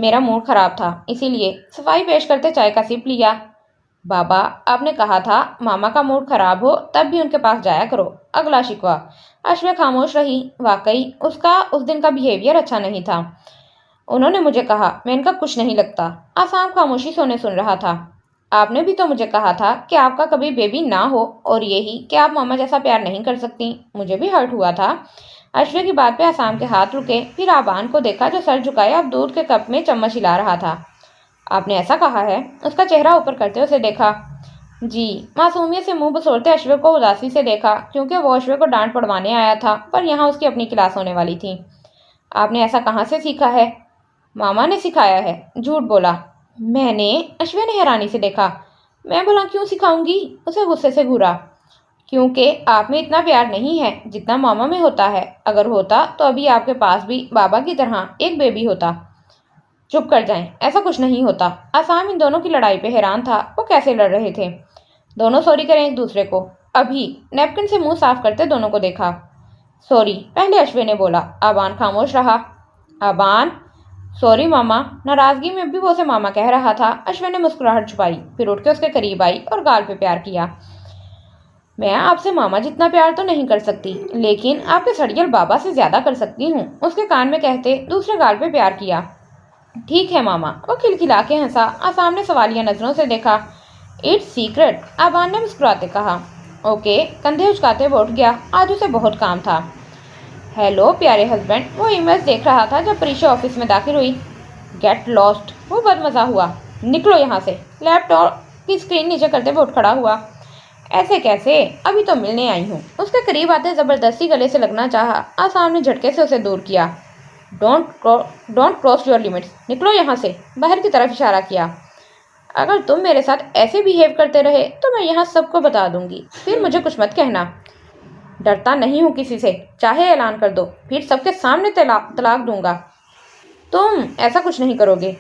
میرا موڈ خراب تھا، اسی لیے۔ صفائی پیش کرتے چائے کا سپ لیا۔ بابا، آپ نے کہا تھا ماما کا موڈ خراب ہو تب بھی ان کے پاس جایا کرو۔ اگلا شکوہ۔ اشوے خاموش رہی۔ واقعی اس کا اس دن کا بیہیویئر اچھا نہیں تھا۔ انہوں نے مجھے کہا میں ان کا کچھ نہیں لگتا۔ آسام خاموشی سے انہیں سن رہا تھا۔ آپ نے بھی تو مجھے کہا تھا کہ آپ کا کبھی بیبی نہ ہو، اور یہی کہ آپ ماما جیسا پیار نہیں کر سکتی۔ مجھے بھی ہرٹ ہوا تھا۔ اشوے کی بات پہ آسام کے ہاتھ رکے، پھر آبان کو دیکھا جو سر جھکائے اب دودھ کے کپ میں چمچ ہلا رہا تھا۔ آپ نے ایسا کہا ہے؟ اس کا چہرہ اوپر کرتے اسے دیکھا۔ جی۔ معصومیت سے منہ بسوڑتے اشوے کو اداسی سے دیکھا، کیونکہ وہ اشوے کو ڈانٹ پڑوانے آیا تھا، پر یہاں اس کی اپنی کلاس ہونے والی تھی۔ آپ نے ایسا کہاں سے سیکھا ہے؟ ماما نے سکھایا ہے، جھوٹ بولا۔ میں نے، اشوے نے حیرانی سے دیکھا۔ میں بولا کیوں سکھاؤں گی؟ اسے غصے سے گھورا۔ کیونکہ آپ میں اتنا پیار نہیں ہے جتنا ماما میں ہوتا ہے۔ اگر ہوتا تو ابھی آپ کے پاس بھی بابا کی طرح ایک بیبی ہوتا۔ چپ کر جائیں، ایسا کچھ نہیں ہوتا۔ آسام ان دونوں کی لڑائی پہ حیران تھا، وہ کیسے لڑ رہے تھے۔ دونوں سوری کریں ایک دوسرے کو۔ ابھی نیپکن سے منہ صاف کرتے دونوں کو دیکھا۔ سوری، پہلے اشوے نے بولا۔ آبان خاموش رہا۔ آبان، سوری ماما۔ ناراضگی میں بھی وہ اسے ماما کہہ رہا تھا۔ اشوے نے مسکراہٹ چھپائی، پھر اٹھ کے اس کے قریب آئی اور گال پہ پیار کیا۔ میں آپ سے ماما جتنا پیار تو نہیں کر سکتی، لیکن آپ کے سڑیل بابا سے زیادہ کر سکتی ہوں، اس کے کان میں کہتے دوسرے گال پہ پیار کیا۔ ٹھیک ہے ماما، وہ کھلکھلا کے ہنسا۔ آسام نے سوالیہ نظروں سے دیکھا۔ اٹس سیکرٹ، آبان نے مسکراتے کہا۔ اوکے، کندھے اچکاتے وہ اٹھ گیا، آج اسے بہت کام تھا۔ ہیلو پیارے ہسبینڈ، وہ ای میلز دیکھ رہا تھا جب پریشا آفس میں داخل ہوئی۔ گیٹ لاسٹ، وہ بدمزہ ہوا۔ نکلو یہاں سے۔ لیپ ٹاپ کی اسکرین نیچے کرتے وہ اٹھ کھڑا ہوا۔ ایسے کیسے؟ ابھی تو ملنے آئی ہوں۔ اس کے قریب آتے زبردستی گلے سے لگنا چاہا۔ آسام نے جھٹکے سے اسے دور کیا۔ ڈونٹ کراس یور لمٹس، نکلو یہاں سے، باہر کی طرف اشارہ کیا۔ اگر تم میرے ساتھ ایسے بیہیو کرتے رہے تو میں یہاں سب کو بتا دوں گی، پھر مجھے کچھ مت کہنا۔ ڈرتا نہیں ہوں کسی سے، چاہے اعلان کر دو، پھر سب کے سامنے طلاق دوں گا۔ تم ایسا کچھ نہیں کرو گے۔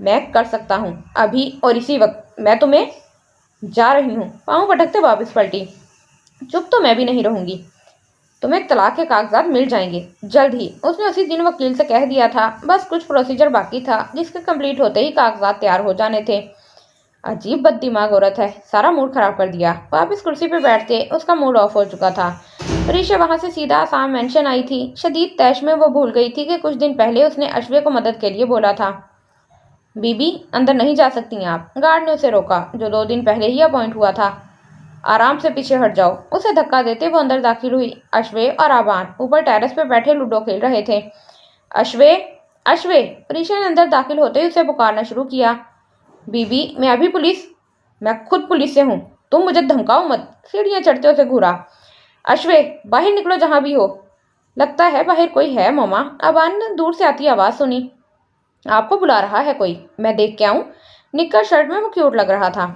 میں کر سکتا ہوں، ابھی اور اسی وقت۔ میں تمہیں جا رہی ہوں۔ پاؤں پٹکتے واپس پلٹی۔ چپ تو میں بھی نہیں رہوں گی۔ تمہیں طلاق کے کاغذات مل جائیں گے جلد ہی، اس نے اسی دن وکیل سے کہہ دیا تھا۔ بس کچھ پروسیجر باقی تھا جس کے کمپلیٹ ہوتے ہی کاغذات تیار ہو جانے تھے۔ عجیب بد دماغ عورت ہے، سارا موڈ خراب کر دیا۔ واپس کرسی پہ بیٹھتے اس کا موڈ آف ہو چکا تھا۔ پریشا وہاں سے سیدھا آسام مینشن آئی تھی۔ شدید طیش میں وہ بھول گئی تھی کہ کچھ دن پہلے اس نے اشوے کو مدد کے لیے بولا تھا۔ بی بی، اندر نہیں جا سکتی آپ، گارڈ نے اسے روکا، جو 2 دن پہلے ہی اپوائنٹ ہوا تھا۔ آرام سے پیچھے ہٹ جاؤ، اسے دھکا دیتے وہ اندر داخل ہوئی۔ اشوے اور آبان اوپر ٹیرس پہ بیٹھے لوڈو کھیل رہے تھے۔ اشوے، اشوے، پریشا نے اندر داخل ہوتے ہی اسے پکارنا شروع کیا۔ بی بی، میں ابھی پولیس، میں خود پولیس سے ہوں، تم مجھے دھمکاؤ مت، سیڑھیاں چڑھتے اسے گھورا۔ اشوے، باہر نکلو جہاں بھی ہو۔ لگتا ہے باہر کوئی ہے موما، آبان نے دور سے آتی آواز سنی۔ آپ کو بلا رہا ہے کوئی، میں دیکھ کے آؤں؟ نکر شرٹ میں وہ کیوٹ لگ رہا تھا۔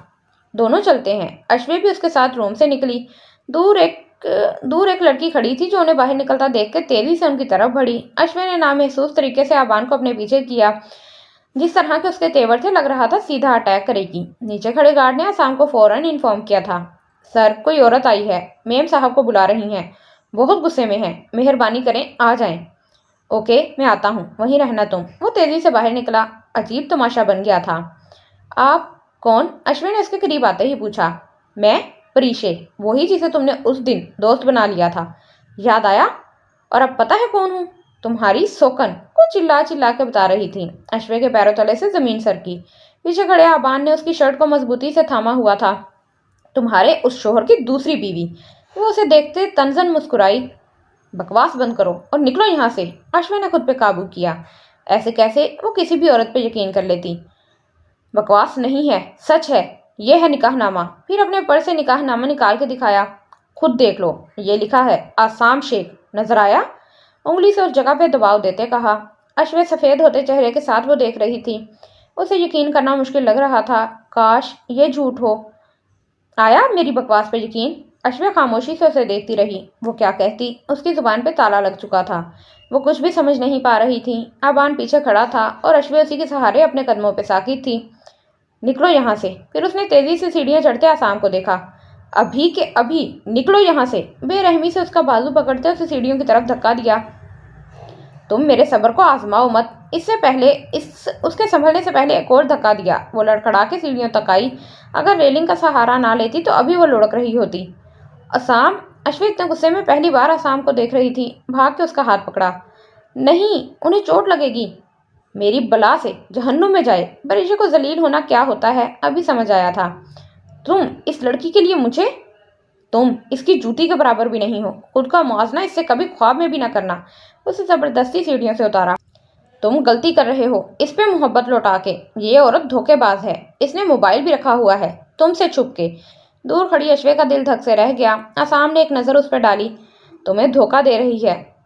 دونوں چلتے ہیں۔ اشوے بھی اس کے ساتھ روم سے نکلی۔ دور ایک لڑکی کھڑی تھی جو انہیں باہر نکلتا دیکھ کے تیزی سے ان کی طرف بڑھی۔ اشوے نے نامحسوس طریقے سے آبان کو اپنے پیچھے کیا۔ جس طرح کے اس کے تیور تھے لگ رہا تھا سیدھا اٹیک کرے گی۔ نیچے کھڑے گارڈ نے آسام کو فوراً انفارم کیا تھا۔ سر، کوئی عورت آئی ہے، میم صاحب کو بلا رہی ہیں، بہت غصے میں ہیں، مہربانی کریں آ جائیں۔ اوکے، میں آتا ہوں، وہیں رہنا تم۔ وہ تیزی سے باہر نکلا۔ عجیب تماشا بن گیا تھا۔ آپ کون؟ اشوے نے اس کے قریب آتے ہی پوچھا۔ میں پریشے، وہی جسے تم نے اس دن دوست بنا لیا تھا، یاد آیا؟ اور اب پتہ ہے کون ہوں؟ تمہاری سوکن، وہ چلا چلا کے بتا رہی تھی۔ اشوے کے پیروں تلے سے زمین سرکی۔ پیچھے کھڑے آبان نے اس کی شرٹ کو مضبوطی سے تھاما ہوا تھا۔ تمہارے اس شوہر کی دوسری بیوی۔ وہ اسے دیکھتے تنزن مسکرائی۔ بکواس بند کرو اور نکلو یہاں سے۔ اشوے نے خود پہ قابو کیا۔ ایسے کیسے وہ کسی بھی عورت پہ یقین کر لیتی؟ بکواس نہیں ہے، سچ ہے، یہ ہے نکاح نامہ۔ پھر اپنے پرس سے نکاح نامہ نکال کے دکھایا۔ خود دیکھ لو، یہ لکھا ہے آسام شیخ، نظر آیا؟ انگلی سے اس جگہ پہ دباؤ دیتے کہا۔ اشوے سفید ہوتے چہرے کے ساتھ وہ دیکھ رہی تھی۔ اسے یقین کرنا مشکل لگ رہا تھا، کاش یہ جھوٹ ہو۔ آیا میری بکواس پہ یقین؟ اشوے خاموشی سے اسے دیکھتی رہی۔ وہ کیا کہتی؟ اس کی زبان پہ تالا لگ چکا تھا۔ وہ کچھ بھی سمجھ نہیں پا رہی تھی۔ آبان پیچھے کھڑا تھا اور اشوے اسی کے سہارے اپنے قدموں پہ ساکت تھی۔ نکلو یہاں سے۔ پھر اس نے تیزی سے سیڑھیاں چڑھتے آسام کو دیکھا۔ ابھی کے ابھی نکلو یہاں سے۔ بے رحمی سے اس کا بازو پکڑتے اسے سیڑھیوں کی طرف دھکا دیا۔ تم میرے صبر کو آزماؤ مت۔ اس کے سنبھلنے سے پہلے ایک اور دھکا دیا۔ وہ لڑکھڑا کے سیڑھیوں تک آئی۔ اگر ریلنگ کا سہارا نہ لیتی تو ابھی وہ لڑک رہی ہوتی۔ آسام، اشوے اتنے غصے میں پہلی بار آسام کو دیکھ رہی تھی۔ بھاگ کے اس کا ہاتھ پکڑا۔ نہیں، انہیں چوٹ لگے گی۔ میری بلا سے جہنم میں جائے۔ پریشا کو ذلیل ہونا کیا ہوتا ہے ابھی سمجھ آیا تھا۔ تم اس لڑکی کے لیے مجھے، تم اس کی جوتی کے برابر بھی نہیں ہو۔ خود کا موازنہ اس سے کبھی خواب میں بھی نہ کرنا۔ اسے زبردستی سیڑھیوں سے اتارا۔ تم غلطی کر رہے ہو اس پہ محبت لوٹا کے۔ یہ عورت دھوکے باز ہے، اس نے موبائل بھی رکھا ہوا ہے تم سے چھپ کے۔ دور کھڑی اشوے کا دل دھک سے رہ گیا۔ آسام نے ایک نظر اس پہ ڈالی۔ تمہیں دھوکہ دے رہی ہے۔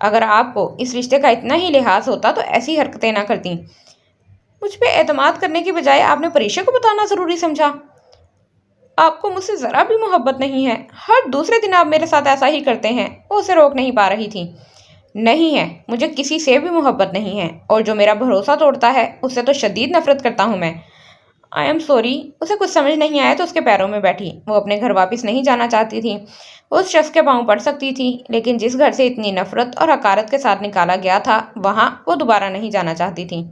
اگر آپ کو اس رشتے کا اتنا ہی لحاظ ہوتا تو ایسی حرکتیں نہ کرتی۔ مجھ پہ اعتماد کرنے کی بجائے آپ نے پریشا کو بتانا ضروری سمجھا۔ آپ کو مجھ سے ذرا بھی محبت نہیں ہے، ہر دوسرے دن آپ میرے ساتھ ایسا ہی کرتے ہیں۔ وہ اسے روک نہیں پا رہی تھی۔ نہیں ہے، مجھے کسی سے بھی محبت نہیں ہے، اور جو میرا بھروسہ توڑتا ہے اس سے تو شدید نفرت کرتا ہوں میں۔ I am sorry. اسے کچھ سمجھ نہیں آیا تو اس کے پیروں میں بیٹھی۔ وہ اپنے گھر واپس نہیں جانا چاہتی تھی۔ وہ اس شخص کے پاؤں پڑ سکتی تھی، لیکن جس گھر سے اتنی نفرت اور حقارت کے ساتھ نکالا گیا تھا وہاں وہ دوبارہ نہیں جانا چاہتی تھی۔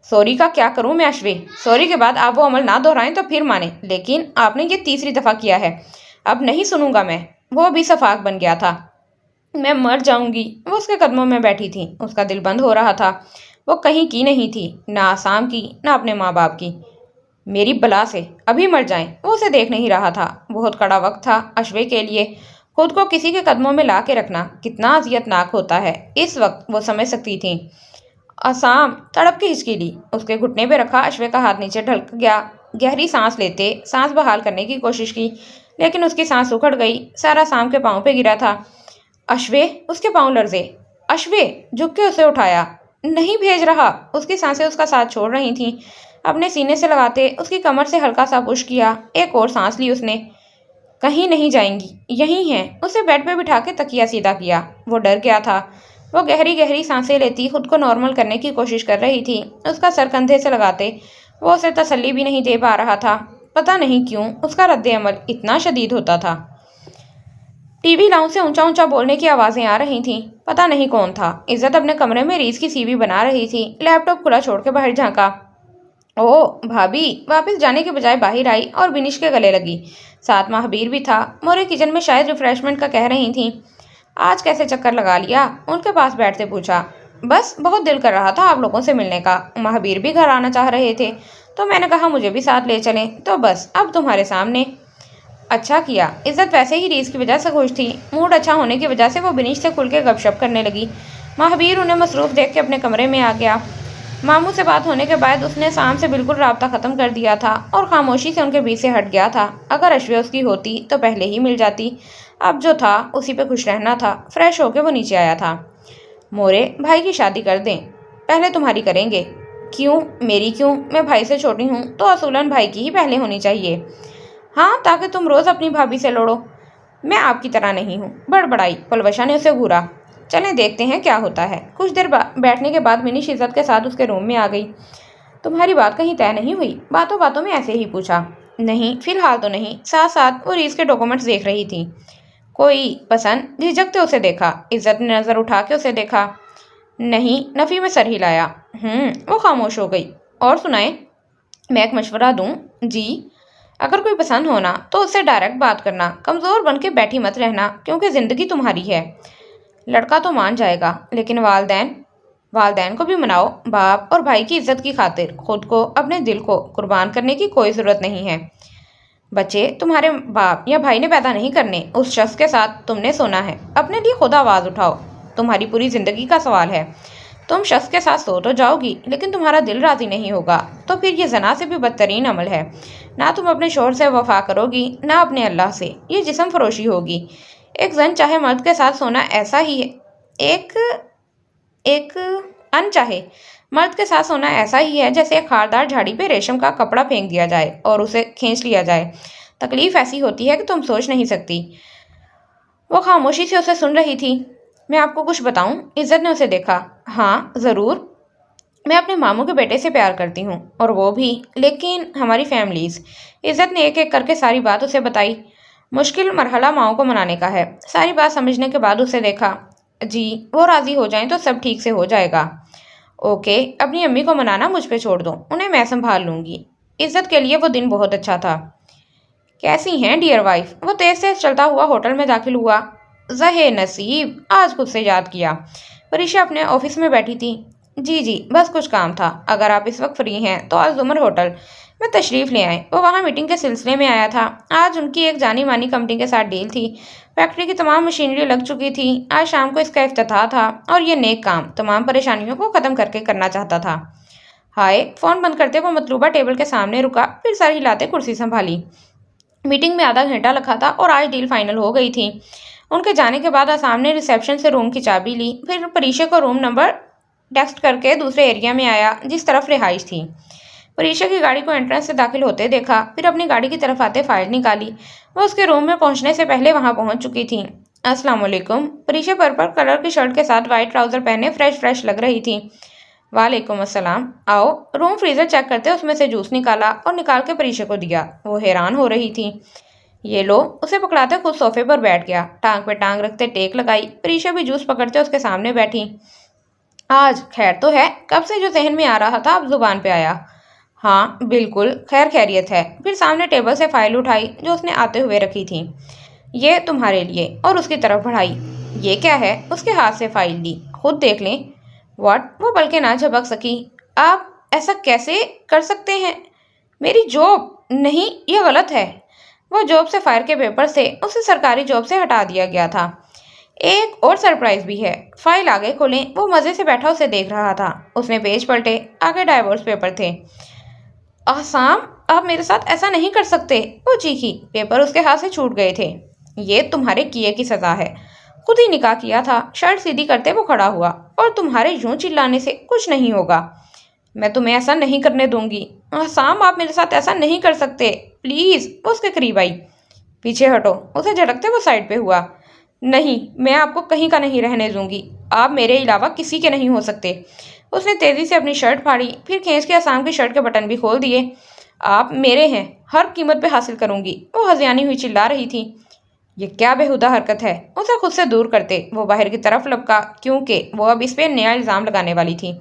سوری کا کیا کروں میں اشوے؟ سوری کے بعد آپ وہ عمل نہ دہرائیں تو پھر مانیں، لیکن آپ نے یہ تیسری دفعہ کیا ہے۔ اب نہیں سنوں گا میں۔ وہ بھی صفاق بن گیا تھا۔ میں مر جاؤں گی۔ وہ اس کے قدموں میں بیٹھی تھی۔ اس کا دل بند ہو رہا تھا۔ وہ کہیں کی نہیں تھی، نہ آسام کی، نہ اپنے ماں باپ کی۔ میری بلا سے ابھی مر جائیں۔ وہ اسے دیکھ نہیں رہا تھا۔ بہت کڑا وقت تھا اشوے کے لیے۔ خود کو کسی کے قدموں میں لا کے رکھنا کتنا اذیت ناک ہوتا ہے، اس وقت وہ سمجھ سکتی تھی۔ آسام تڑپ کے ہچکی لی۔ اس کے گھٹنے پہ رکھا اشوے کا ہاتھ نیچے ڈھلک گیا۔ گہری سانس لیتے سانس بحال کرنے کی کوشش کی، لیکن اس کی سانس اکھڑ گئی۔ سارا آسام کے پاؤں پہ گرا تھا۔ اشوے! اس کے پاؤں لرزے۔ اشوے! جھک کے اسے اٹھایا۔ نہیں بھیج رہا۔ اس کی سانسیں اس کا ساتھ چھوڑ رہی تھیں۔ اپنے سینے سے لگاتے اس کی کمر سے ہلکا سا پش کیا۔ ایک اور سانس لی اس نے۔ کہیں نہیں جائیں گی، یہیں ہیں۔ اسے بیڈ پہ بٹھا کے تکیہ سیدھا کیا۔ وہ ڈر گیا تھا۔ وہ گہری گہری سانسیں لیتی خود کو نارمل کرنے کی کوشش کر رہی تھی۔ اس کا سر کندھے سے لگاتے وہ اسے تسلی بھی نہیں دے پا رہا تھا۔ پتہ نہیں کیوں اس کا رد عمل اتنا شدید ہوتا تھا۔ ٹی وی لاؤنج سے اونچا اونچا بولنے کی آوازیں آ رہی تھیں۔ پتہ نہیں کون تھا۔ عزت اپنے کمرے میں ریز کی سی وی بنا رہی تھی۔ لیپ ٹاپ کھلا چھوڑ کے باہر جھانکا۔ او بھابھی! واپس جانے کے بجائے باہر آئی اور بنش کے گلے لگی۔ ساتھ مہابیر بھی تھا۔ مورے کچن میں شاید ریفریشمنٹ کا کہہ رہی تھیں۔ آج کیسے چکر لگا لیا؟ ان کے پاس بیٹھتے پوچھا۔ بس بہت دل کر رہا تھا آپ لوگوں سے ملنے کا۔ مہابیر بھی گھر آنا چاہ رہے تھے تو میں نے کہا مجھے بھی ساتھ لے چلیں، تو بس اب تمہارے سامنے۔ اچھا کیا۔ عزت ویسے ہی ریز کی وجہ سے خوش تھی۔ موڈ اچھا ہونے کی وجہ سے وہ بنش سے کھل کے گپ شپ کرنے لگی۔ مہابیر انہیں مصروف دیکھ کے اپنے کمرے میں آ گیا۔ ماموں سے بات ہونے کے بعد اس نے سام سے بالکل رابطہ ختم کر دیا تھا اور خاموشی سے ان کے بیچ سے ہٹ گیا تھا۔ اگر اشوے اس کی ہوتی تو پہلے ہی مل جاتی۔ اب جو تھا اسی پہ خوش رہنا تھا۔ فریش ہو کے وہ نیچے آیا تھا۔ مورے بھائی کی شادی کر دیں۔ پہلے تمہاری کریں گے۔ کیوں؟ میری کیوں؟ میں بھائی سے چھوٹی ہوں تو اصولاً بھائی کی ہی پہلے ہونی چاہیے۔ ہاں، تاکہ تم روز اپنی بھابھی سے لڑو۔ میں آپ کی طرح نہیں ہوں۔ بڑبڑائی۔ پلوشا نے اسے گھورا۔ چلیں دیکھتے ہیں کیا ہوتا ہے۔ کچھ دیر بیٹھنے کے بعد منیش عزت کے ساتھ اس کے روم میں آ گئی۔ تمہاری بات کہیں طے نہیں ہوئی؟ باتوں باتوں میں ایسے ہی پوچھا۔ نہیں، فی الحال تو نہیں۔ ساتھ ساتھ وہ ریز کے ڈاکومنٹس دیکھ رہی تھی۔ کوئی پسند؟ جھجکتے اسے دیکھا۔ عزت نے نظر اٹھا کے اسے دیکھا۔ نہیں، نفی میں سر ہلایا۔ وہ خاموش ہو گئی۔ اور سنائیں؟ میں ایک مشورہ دوں؟ جی؟ اگر کوئی پسند ہونا تو اس سے ڈائریکٹ بات کرنا، کمزور بن کے بیٹھی مت رہنا، کیونکہ زندگی تمہاری ہے۔ لڑکا تو مان جائے گا، لیکن والدین کو بھی مناؤ۔ باپ اور بھائی کی عزت کی خاطر خود کو، اپنے دل کو قربان کرنے کی کوئی ضرورت نہیں ہے۔ بچے تمہارے باپ یا بھائی نے پیدا نہیں کرنے۔ اس شخص کے ساتھ تم نے سونا ہے۔ اپنے لیے خود آواز اٹھاؤ۔ تمہاری پوری زندگی کا سوال ہے۔ تم شخص کے ساتھ سو تو جاؤ گی، لیکن تمہارا دل راضی نہیں ہوگا، تو پھر یہ زنا سے بھی بدترین عمل ہے۔ نہ تم اپنے شوہر سے وفا کرو گی، نہ اپنے اللہ سے۔ یہ جسم فروشی ہوگی۔ ایک زن چاہے مرد کے ساتھ سونا ایسا ہی ہے ایک ان چاہے مرد کے ساتھ سونا ایسا ہی ہے جیسے ایک خاردار جھاڑی پہ ریشم کا کپڑا پھینک دیا جائے اور اسے کھینچ لیا جائے۔ تکلیف ایسی ہوتی ہے کہ تم سوچ نہیں سکتی۔ وہ خاموشی سے اسے سن رہی تھی۔ میں آپ کو کچھ بتاؤں؟ عزت نے اسے دیکھا۔ ہاں ضرور۔ میں اپنے ماموں کے بیٹے سے پیار کرتی ہوں، اور وہ بھی، لیکن ہماری فیملیز۔ عزت نے ایک ایک کر کے ساری بات اسے بتائی۔ مشکل مرحلہ ماؤں کو منانے کا ہے۔ ساری بات سمجھنے کے بعد اسے دیکھا۔ جی، وہ راضی ہو جائیں تو سب ٹھیک سے ہو جائے گا۔ اوکے، اپنی امی کو منانا مجھ پہ چھوڑ دو، انہیں میں سنبھال لوں گی۔ عزت کے لیے وہ دن بہت اچھا تھا۔ کیسی ہیں ڈیئر وائف؟ وہ تیز تیز چلتا ہوا ہوٹل میں داخل ہوا۔ زہے نصیب، آج خود سے یاد کیا۔ پریشا اپنے آفس میں بیٹھی تھی۔ جی بس کچھ کام تھا۔ اگر آپ اس وقت فری ہیں تو آج زمر ہوٹل میں تشریف لے آئیں۔ وہ وہاں میٹنگ کے سلسلے میں آیا تھا۔ آج ان کی ایک جانی مانی کمپنی کے ساتھ ڈیل تھی۔ فیکٹری کی تمام مشینری لگ چکی تھی۔ آج شام کو اس کا افتتاح تھا اور یہ نیک کام تمام پریشانیوں کو ختم کر کے کرنا چاہتا تھا۔ ہائے! فون بند کرتے وہ مطلوبہ ٹیبل کے سامنے رکا، پھر سر ہلاتے کرسی سنبھالی۔ میٹنگ میں آدھا گھنٹہ لگا تھا اور آج ڈیل فائنل ہو گئی تھی۔ ان کے جانے کے بعد آسام نے ریسیپشن سے روم کی چابی لی، پھر پریشا کو روم نمبر ٹیکسٹ کر کے دوسرے ایریا میں آیا جس طرف رہائش تھی۔ پریشا کی گاڑی کو انٹرنس سے داخل ہوتے دیکھا، پھر اپنی گاڑی کی طرف آتے فائل نکالی۔ وہ اس کے روم میں پہنچنے سے پہلے وہاں پہنچ چکی تھی۔ السلام علیکم۔ پریشا پرپل کلر کی شرٹ کے ساتھ وائٹ ٹراؤزر پہنے فریش لگ رہی تھی۔ وعلیکم السلام، آؤ۔ روم فریزر چیک کرتے اس میں سے جوس نکالا اور نکال کے پریشا کو دیا۔ وہ حیران ہو رہی تھی۔ یہ لو، اسے پکڑاتے خود صوفے پر بیٹھ گیا، ٹانگ پہ ٹانگ رکھتے ٹیک لگائی۔ پریشا بھی جوس پکڑتے اس کے سامنے بیٹھی۔ آج خیر تو ہے؟ کب سے جو ذہن میں آ رہا تھا اب زبان پہ آیا۔ ہاں بالکل خیریت ہے۔ پھر سامنے ٹیبل سے فائل اٹھائی جو اس نے آتے ہوئے رکھی تھی۔ یہ تمہارے لیے، اور اس کی طرف بڑھائی۔ یہ کیا ہے؟ اس کے ہاتھ سے فائل لی۔ خود دیکھ لیں۔ واٹ؟ وہ بلکہ نہ جھپک سکی۔ آپ ایسا کیسے کر سکتے ہیں؟ میری جاب؟ نہیں، یہ غلط ہے۔ وہ جاب سے فائر کے پیپر سے اسے سرکاری جاب سے ہٹا دیا گیا تھا۔ ایک اور سرپرائز بھی ہے۔ فائل آگے کھولیں۔ وہ مزے سے بیٹھا اسے دیکھ رہا تھا۔ اس نے پیج پلٹے، آگے ڈائیورس پیپر تھے۔ آسام، آپ میرے ساتھ ایسا نہیں کر سکتے، وہ چیخی۔ پیپر اس کے ہاتھ سے چھوٹ گئے تھے۔ یہ تمہارے کیے کی سزا ہے۔ خود ہی نکاح کیا تھا۔ شرٹ سیدھی کرتے وہ کھڑا ہوا۔ اور تمہارے یوں چلانے سے کچھ نہیں ہوگا۔ میں تمہیں ایسا نہیں کرنے دوں گی۔ آسام، آپ میرے ساتھ ایسا نہیں کر سکتے، پلیز۔ وہ اس کے قریب آئی۔ پیچھے ہٹو۔ اسے جھٹکتے وہ سائڈ پہ ہوا۔ نہیں، میں آپ کو کہیں کا نہیں رہنے دوں گی۔ آپ میرے علاوہ کسی کے نہیں ہو سکتے۔ اس نے تیزی سے اپنی شرٹ پھاڑی، پھر کھینچ کے آسام کی شرٹ کے بٹن بھی کھول دیے۔ آپ میرے ہیں، ہر قیمت پہ حاصل کروں گی، وہ ہذیانی ہوئی چلا رہی تھی۔ یہ کیا بےہودہ حرکت ہے؟ اسے خود سے دور کرتے وہ باہر کی طرف لپکا، کیونکہ وہ اب اس پہ نیا الزام لگانے والی تھی۔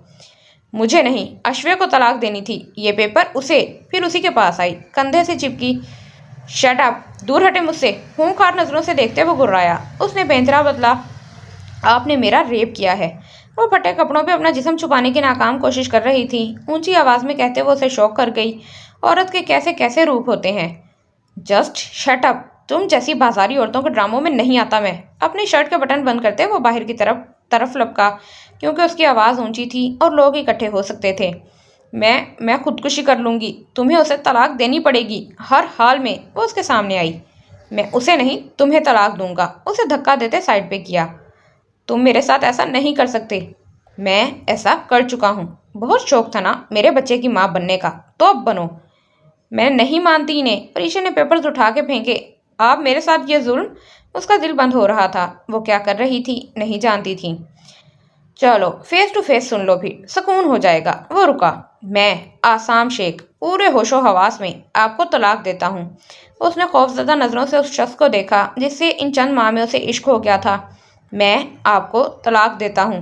مجھے نہیں، اشوے کو طلاق دینی تھی۔ یہ پیپر اسے، پھر اسی کے پاس آئی، کندھے سے چپکی۔ شٹ اپ، دور ہٹے مجھ سے۔ خونخوار نظروں سے دیکھتے وہ گرایا۔ اس نے بینترا بدلا، آپ نے میرا ریپ کیا ہے۔ وہ پھٹے کپڑوں پہ اپنا جسم چھپانے کی ناکام کوشش کر رہی تھی۔ اونچی آواز میں کہتے وہ اسے شوق کر گئی۔ عورت کے کیسے کیسے روپ ہوتے ہیں۔ جسٹ شٹ اپ، تم جیسی بازاری عورتوں کے ڈراموں میں نہیں آتا میں۔ اپنی شرٹ کے بٹن بند کرتے وہ باہر کی طرف لپکا، کیونکہ اس کی آواز اونچی تھی اور لوگ اکٹھے ہو سکتے تھے۔ میں خودکشی کر لوں گی، تمہیں اسے طلاق دینی پڑے گی، ہر حال میں۔ وہ اس کے سامنے آئی۔ میں اسے نہیں، تمہیں طلاق دوں گا۔ اسے دھکا دیتے سائڈ پہ کیا۔ تم میرے ساتھ ایسا نہیں کر سکتے۔ میں ایسا کر چکا ہوں۔ بہت شوق تھا نا میرے بچے کی ماں بننے کا، تو اب بنو۔ میں نہیں مانتی انہیں۔ پریشا نے پیپرز اٹھا کے پھینکے۔ آپ میرے ساتھ یہ ظلم؟ اس کا دل بند ہو رہا تھا۔ وہ کیا کر رہی تھی نہیں جانتی تھی۔ چلو فیس ٹو فیس سن لو، پھر سکون ہو جائے گا۔ وہ رکا۔ میں آسام شیخ پورے ہوش و حواس میں آپ کو طلاق دیتا ہوں۔ اس نے خوفزدہ نظروں سے اس شخص کو دیکھا جس سے ان چند ماہ میں اسے عشق ہو گیا تھا۔ میں آپ کو طلاق دیتا ہوں۔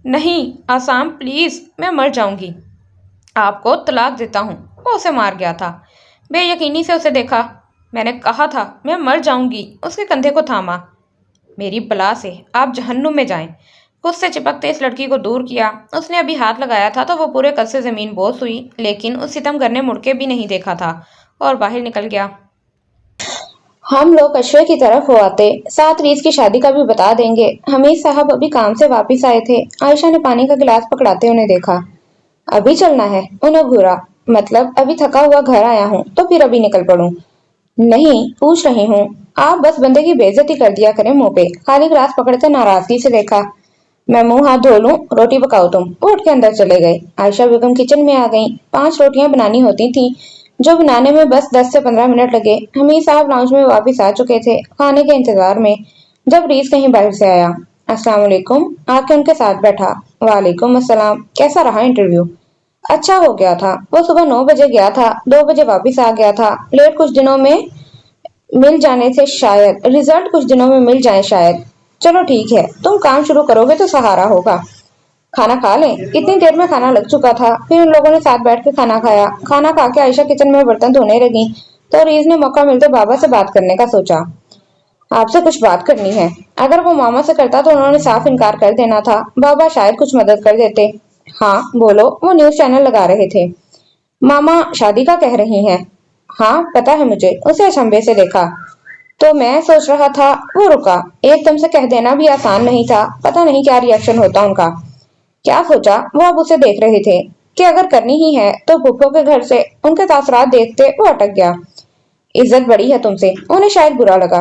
نہیں آسام پلیز، میں مر جاؤں گی۔ آپ کو طلاق دیتا ہوں۔ وہ اسے مار گیا تھا۔ بے یقینی سے اسے دیکھا۔ میں نے کہا تھا میں مر جاؤں گی۔ اس کے کندھے کو تھاما۔ میری بلا سے آپ جہنم میں جائیں۔ خود سے چپکتے اس لڑکی کو دور کیا۔ اس نے ابھی ہاتھ لگایا تھا تو وہ پورے قد سے زمین بوس ہوئی، لیکن اس ستمگر نے مڑ کے بھی نہیں دیکھا تھا اور باہر نکل گیا۔ ہم لوگ اشوے کی طرف ہو آتے، ساتھ ریز کی شادی کا بھی بتا دیں گے۔ حمید صاحب ابھی کام سے واپس آئے تھے۔ عائشہ نے پانی کا گلاس پکڑاتے انہیں دیکھا۔ ابھی چلنا ہے؟ انہیں گھورا۔ مطلب ابھی تھکا ہوا گھر آیا ہوں تو پھر ابھی نکل پڑوں؟ نہیں، پوچھ رہی ہوں۔ آپ بس بندے کی بے عزتی کر دیا کریں منہ پہ۔ خالی گلاس پکڑتے ناراضگی سے دیکھا۔ میں منہ ہاتھ دھو لوں، روٹی پکاؤ تم۔ وہ اٹھ کے اندر چلے گئے۔ عائشہ بیگم کچن میں آ گئیں۔ 5 روٹیاں بنانی ہوتی تھیں جو بنانے میں بس 10 سے 15 منٹ لگے۔ حمید صاحب لاؤنج میں واپس آ چکے تھے کھانے کے انتظار میں، جب ریز کہیں باہر سے آیا۔ السلام علیکم آ کے ان کے ساتھ بیٹھا۔ وعلیکم السلام۔ کیسا رہا انٹرویو؟ اچھا ہو گیا تھا۔ وہ صبح 9 بجے گیا تھا، 2 بجے واپس آ گیا تھا۔ لیٹ کچھ دنوں میں مل جانے سے شاید، رزلٹ کچھ دنوں میں مل جائے شاید۔ چلو ٹھیک ہے، تم کام شروع کرو گے تو سہارا ہوگا۔ کھانا کھا لیں؟ اتنی دیر میں کھانا لگ چکا تھا۔ پھر ان لوگوں نے ساتھ بیٹھ کے کھانا کھایا۔ کھانا کھا کے عائشہ کچن میں برتن دھونے لگی تو ریز نے موقع ملتے بابا سے بات کرنے کا سوچا۔ آپ سے کچھ بات کرنی ہے۔ اگر وہ ماما سے کرتا تو انہوں نے صاف انکار کر دینا تھا۔ بابا شاید کچھ مدد کر دیتے۔ ہاں بولو۔ وہ نیوز چینل لگا رہے تھے۔ ماما شادی کا کہہ رہی ہیں۔ ہاں پتا ہے مجھے۔ اسے اچنبھے سے دیکھا۔ تو میں سوچ رہا تھا۔ وہ رکا۔ ایک دم سے کہہ دینا بھی آسان نہیں تھا، پتہ نہیں کیا ری ایکشن ہوتا ان کا۔ کیا سوچا؟ وہ اب اسے دیکھ رہے تھے کہ اگر کرنی ہی ہے تو پھپھو کے گھر سے ان کے تاثرات دیکھتے وہ اٹک گیا۔ عزت بڑی ہے تم سے، انہیں شاید برا لگا۔